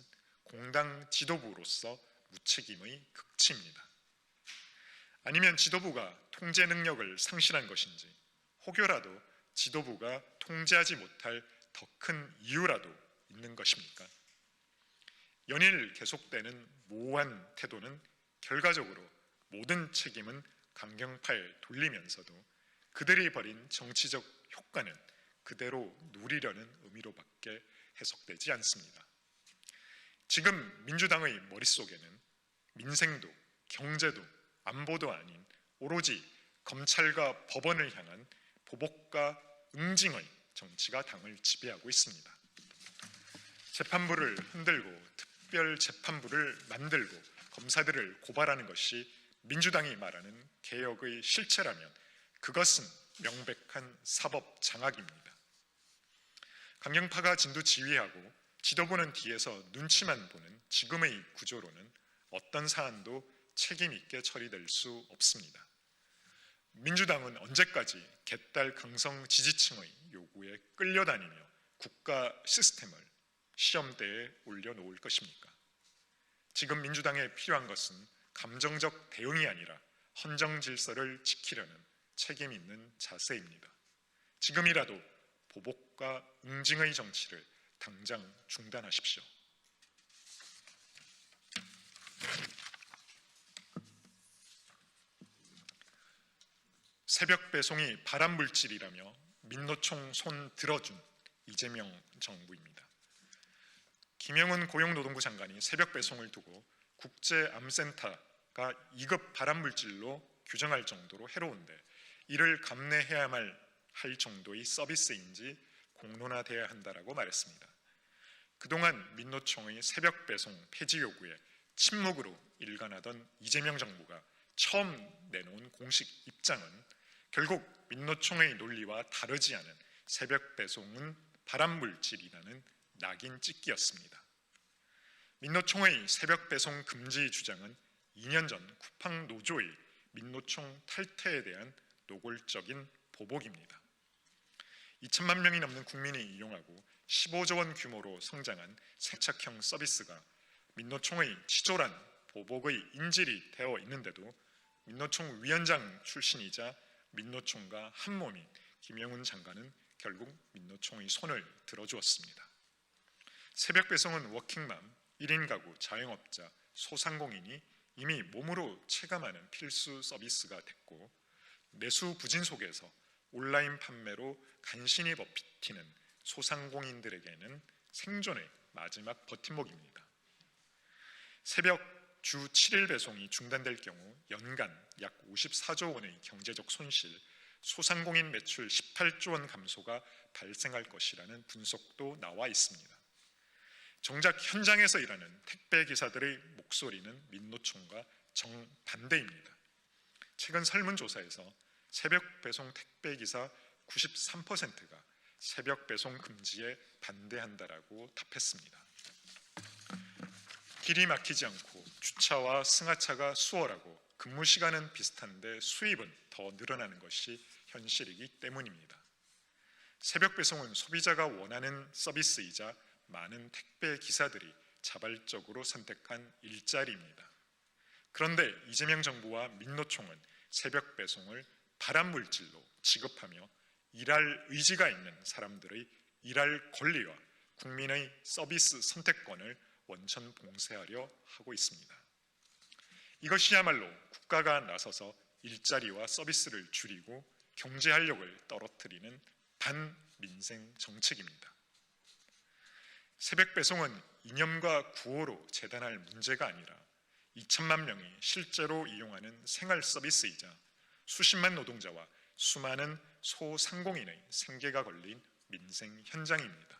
공당 지도부로서 무책임의 극치입니다. 아니면 지도부가 통제 능력을 상실한 것인지, 혹여라도 지도부가 통제하지 못할 더 큰 이유라도 있는 것입니까? 연일 계속되는 모호한 태도는 결과적으로 모든 책임은 강경파에 돌리면서도 그들이 벌인 정치적 효과는 그대로 누리려는 의미로밖에 해석되지 않습니다. 지금 민주당의 머릿속에는 민생도 경제도 안보도 아닌 오로지 검찰과 법원을 향한 보복과 응징의 정치가 당을 지배하고 있습니다. 재판부를 흔들고 특별재판부를 만들고 검사들을 고발하는 것이 민주당이 말하는 개혁의 실체라면 그것은 명백한 사법 장악입니다. 강경파가 진두지휘하고 지도부는 뒤에서 눈치만 보는 지금의 구조로는 어떤 사안도 책임 있게 처리될 수 없습니다. 민주당은 언제까지 개딸 강성 지지층의 요구에 끌려다니며 국가 시스템을 시험대에 올려놓을 것입니까? 지금 민주당에 필요한 것은 감정적 대응이 아니라 헌정 질서를 지키려는 책임 있는 자세입니다. 지금이라도 보복과 응징의 정치를 당장 중단하십시오. 새벽 배송이 발암물질이라며 민노총 손 들어준 이재명 정부입니다. 김영은 고용노동부 장관이 새벽 배송을 두고 국제암센터가 2급 발암물질로 규정할 정도로 해로운데 이를 감내해야만 할 정도의 서비스인지 공론화돼야 한다라고 말했습니다. 그동안 민노총의 새벽 배송 폐지 요구에 침묵으로 일관하던 이재명 정부가 처음 내놓은 공식 입장은 결국 민노총의 논리와 다르지 않은 새벽 배송은 발암물질이라는 낙인 찍기였습니다. 민노총의 새벽 배송 금지 주장은 2년 전 쿠팡 노조의 민노총 탈퇴에 대한 노골적인 보복입니다. 2천만 명이 넘는 국민이 이용하고 15조 원 규모로 성장한 생착형 서비스가 민노총의 치졸한 보복의 인질이 되어 있는데도 민노총 위원장 출신이자 민노총과 한몸인 김영훈 장관은 결국 민노총의 손을 들어주었습니다. 새벽 배송은 워킹맘, 1인 가구, 자영업자, 소상공인이 이미 몸으로 체감하는 필수 서비스가 됐고 내수 부진 속에서 온라인 판매로 간신히 버티는 소상공인들에게는 생존의 마지막 버팀목입니다. 새벽 주 7일 배송이 중단될 경우 연간 약 54조 원의 경제적 손실, 소상공인 매출 18조 원 감소가 발생할 것이라는 분석도 나와 있습니다. 정작 현장에서 일하는 택배 기사들의 목소리는 민노총과 정반대입니다. 최근 설문조사에서 새벽 배송 택배 기사 93%가 새벽 배송 금지에 반대한다라고 답했습니다. 길이 막히지 않고 주차와 승하차가 수월하고 근무 시간은 비슷한데 수입은 더 늘어나는 것이 현실이기 때문입니다. 새벽 배송은 소비자가 원하는 서비스이자 많은 택배 기사들이 자발적으로 선택한 일자리입니다. 그런데 이재명 정부와 민노총은 새벽 배송을 발암물질로 취급하며 일할 의지가 있는 사람들의 일할 권리와 국민의 서비스 선택권을 원천 봉쇄하려 하고 있습니다. 이것이야말로 국가가 나서서 일자리와 서비스를 줄이고 경제 활력을 떨어뜨리는 반민생 정책입니다. 새벽 배송은 이념과 구호로 재단할 문제가 아니라 2천만 명이 실제로 이용하는 생활 서비스이자 수십만 노동자와 수많은 소상공인의 생계가 걸린 민생 현장입니다.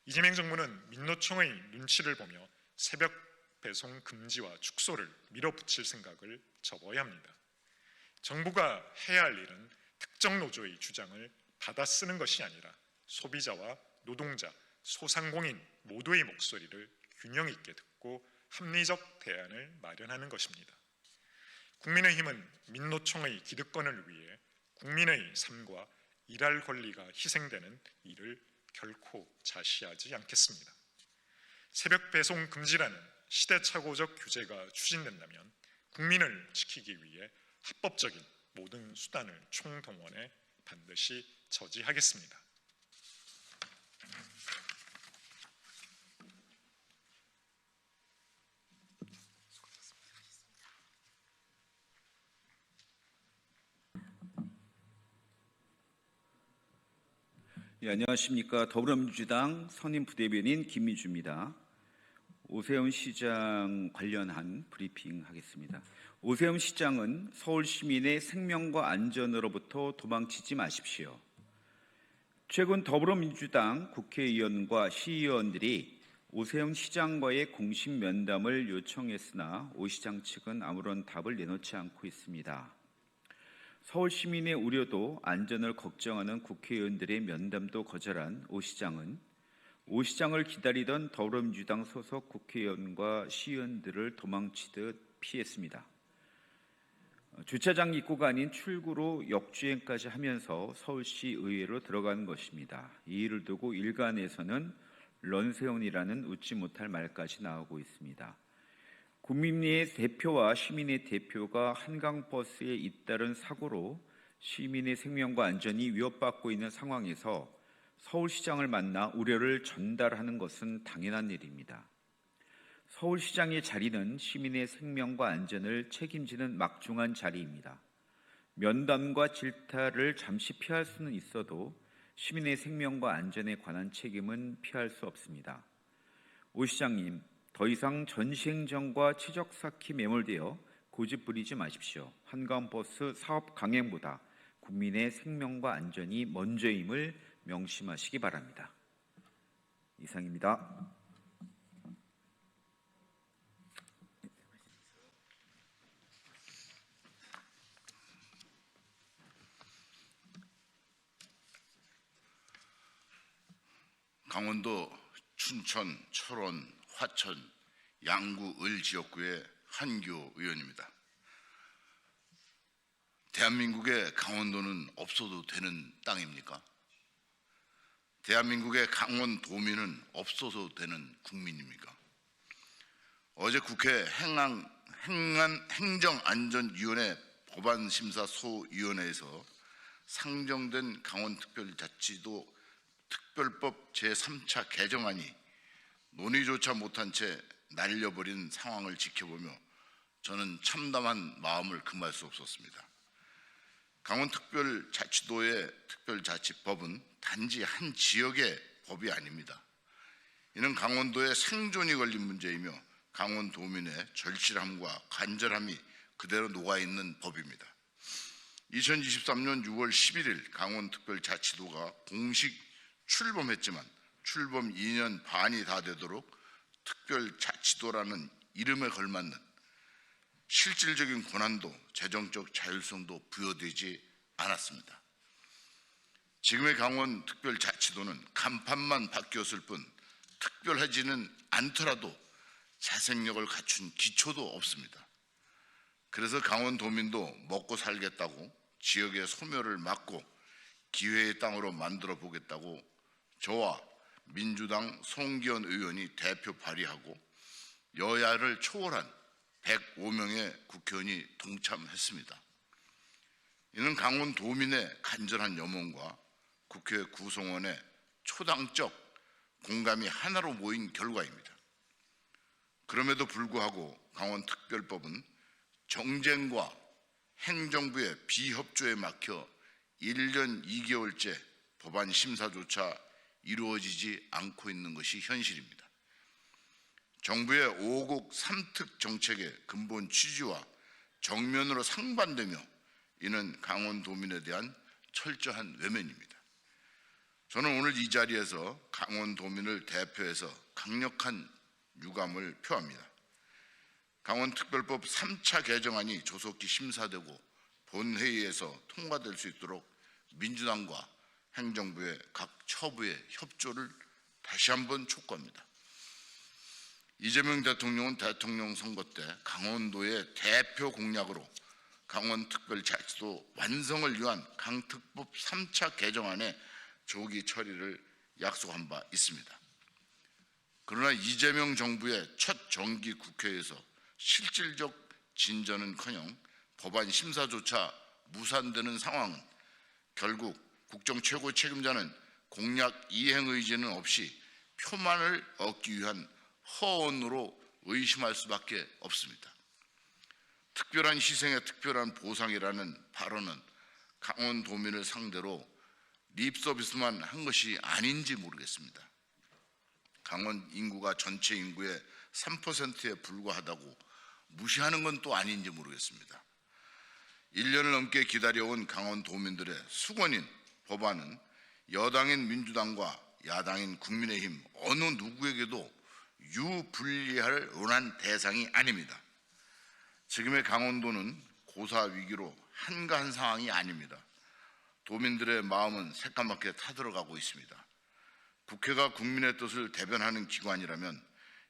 이재명 정부는 민노총의 눈치를 보며 새벽 배송 금지와 축소를 밀어붙일 생각을 접어야 합니다. 정부가 해야 할 일은 특정 노조의 주장을 받아쓰는 것이 아니라 소비자와 노동자, 소상공인 모두의 목소리를 균형 있게 듣고 합리적 대안을 마련하는 것입니다. 국민의힘은 민노총의 기득권을 위해 국민의 삶과 일할 권리가 희생되는 일을 결코 자시하지 않겠습니다. 새벽 배송 금지라는 시대착오적 규제가 추진된다면 국민을 지키기 위해 합법적인 모든 수단을 총동원해 반드시 저지하겠습니다. 예, 안녕하십니까. 더불어민주당 선임 부대변인 김미주입니다. 오세훈 시장 관련한 브리핑 하겠습니다. 오세훈 시장은 서울 시민의 생명과 안전으로부터 도망치지 마십시오. 최근 더불어민주당 국회의원과 시의원들이 오세훈 시장과의 공식 면담을 요청했으나 오 시장 측은 아무런 답을 내놓지 않고 있습니다. 서울 시민의 우려도 안전을 걱정하는 국회의원들의 면담도 거절한 오 시장은 오 시장을 기다리던 더불어민주당 소속 국회의원과 시의원들을 도망치듯 피했습니다. 주차장 입구가 아닌 출구로 역주행까지 하면서 서울시 의회로 들어간 것입니다. 이 일을 두고 일간에서는 런세훈이라는 웃지 못할 말까지 나오고 있습니다. 국민의 대표와 시민의 대표가 한강버스에 잇따른 사고로 시민의 생명과 안전이 위협받고 있는 상황에서 서울시장을 만나 우려를 전달하는 것은 당연한 일입니다. 서울시장의 자리는 시민의 생명과 안전을 책임지는 막중한 자리입니다. 면담과 질타를 잠시 피할 수는 있어도 시민의 생명과 안전에 관한 책임은 피할 수 없습니다. 오 시장님, 더 이상 전시행정과 최적 쌓기 매몰되어 고집 부리지 마십시오. 한강버스 사업 강행보다 국민의 생명과 안전이 먼저임을 명심하시기 바랍니다. 이상입니다. 강원도 춘천, 철원, 화천, 양구, 을 지역구의 한교 의원입니다. 대한민국의 강원도는 없어도 되는 땅입니까? 대한민국의 강원도민은 없어도 되는 국민입니까? 어제 국회 행정안전위원회 법안심사소위원회에서 상정된 강원특별자치도 특별법 제3차 개정안이 논의조차 못한 채 날려버린 상황을 지켜보며 저는 참담한 마음을 금할 수 없었습니다. 강원특별자치도의 특별자치법은 단지 한 지역의 법이 아닙니다. 이는 강원도의 생존이 걸린 문제이며 강원도민의 절실함과 간절함이 그대로 녹아있는 법입니다. 2023년 6월 11일 강원특별자치도가 공식 출범했지만 출범 2년 반이 다 되도록 특별자치도라는 이름에 걸맞는 실질적인 권한도 재정적 자율성도 부여되지 않았습니다. 지금의 강원특별자치도는 간판만 바뀌었을 뿐 특별하지는 않더라도 자생력을 갖춘 기초도 없습니다. 그래서 강원도민도 먹고 살겠다고 지역의 소멸을 막고 기회의 땅으로 만들어 보겠다고 저와 민주당 송기현 의원이 대표 발의하고 여야를 초월한 105명의 국회의원이 동참했습니다. 이는 강원도민의 간절한 염원과 국회 구성원의 초당적 공감이 하나로 모인 결과입니다. 그럼에도 불구하고 강원특별법은 정쟁과 행정부의 비협조에 막혀 1년 2개월째 법안 심사조차 이루어지지 않고 있는 것이 현실입니다. 정부의 5국 3특 정책의 근본 취지와 정면으로 상반되며 이는 강원도민에 대한 철저한 외면입니다. 저는 오늘 이 자리에서 강원도민을 대표해서 강력한 유감을 표합니다. 강원특별법 3차 개정안이 조속히 심사되고 본회의에서 통과될 수 있도록 민주당과 행정부의 각 처부의 협조를 다시 한번 촉구합니다. 이재명 대통령은 대통령 선거 때 강원도의 대표 공약으로 강원특별자치도 완성을 위한 강특법 3차 개정안의 조기 처리를 약속한 바 있습니다. 그러나 이재명 정부의 첫 정기 국회에서 실질적 진전은커녕 법안 심사조차 무산되는 상황은 결국 국정 최고 책임자는 공약 이행 의지는 없이 표만을 얻기 위한 허언으로 의심할 수밖에 없습니다. 특별한 희생에 특별한 보상이라는 발언은 강원도민을 상대로 립서비스만 한 것이 아닌지 모르겠습니다. 강원 인구가 전체 인구의 3%에 불과하다고 무시하는 건 또 아닌지 모르겠습니다. 1년을 넘게 기다려온 강원도민들의 수건인 법안은 여당인 민주당과 야당인 국민의힘 어느 누구에게도 유불리할 원한 대상이 아닙니다. 지금의 강원도는 고사 위기로 한가한 상황이 아닙니다. 도민들의 마음은 새까맣게 타들어가고 있습니다. 국회가 국민의 뜻을 대변하는 기관이라면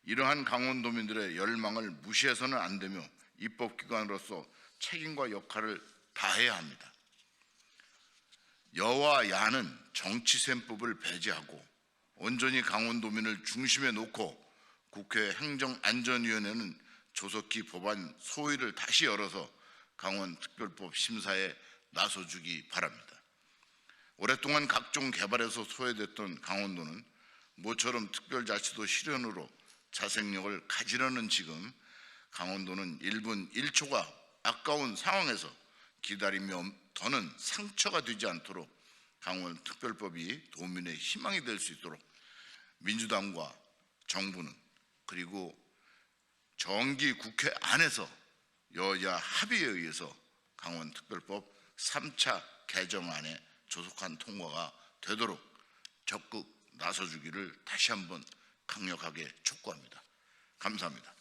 이러한 강원도민들의 열망을 무시해서는 안 되며 입법기관으로서 책임과 역할을 다해야 합니다. 여와 야는 정치셈법을 배제하고 온전히 강원도민을 중심에 놓고 국회 행정안전위원회는 조속히 법안 소위를 다시 열어서 강원특별법 심사에 나서주기 바랍니다. 오랫동안 각종 개발에서 소외됐던 강원도는 모처럼 특별자치도 실현으로 자생력을 가지려는 지금 강원도는 1분 1초가 아까운 상황에서 기다리며 더는 상처가 되지 않도록 강원특별법이 도민의 희망이 될 수 있도록 민주당과 정부는 그리고 정기 국회 안에서 여야 합의에 의해서 강원특별법 3차 개정안의 조속한 통과가 되도록 적극 나서주기를 다시 한번 강력하게 촉구합니다. 감사합니다.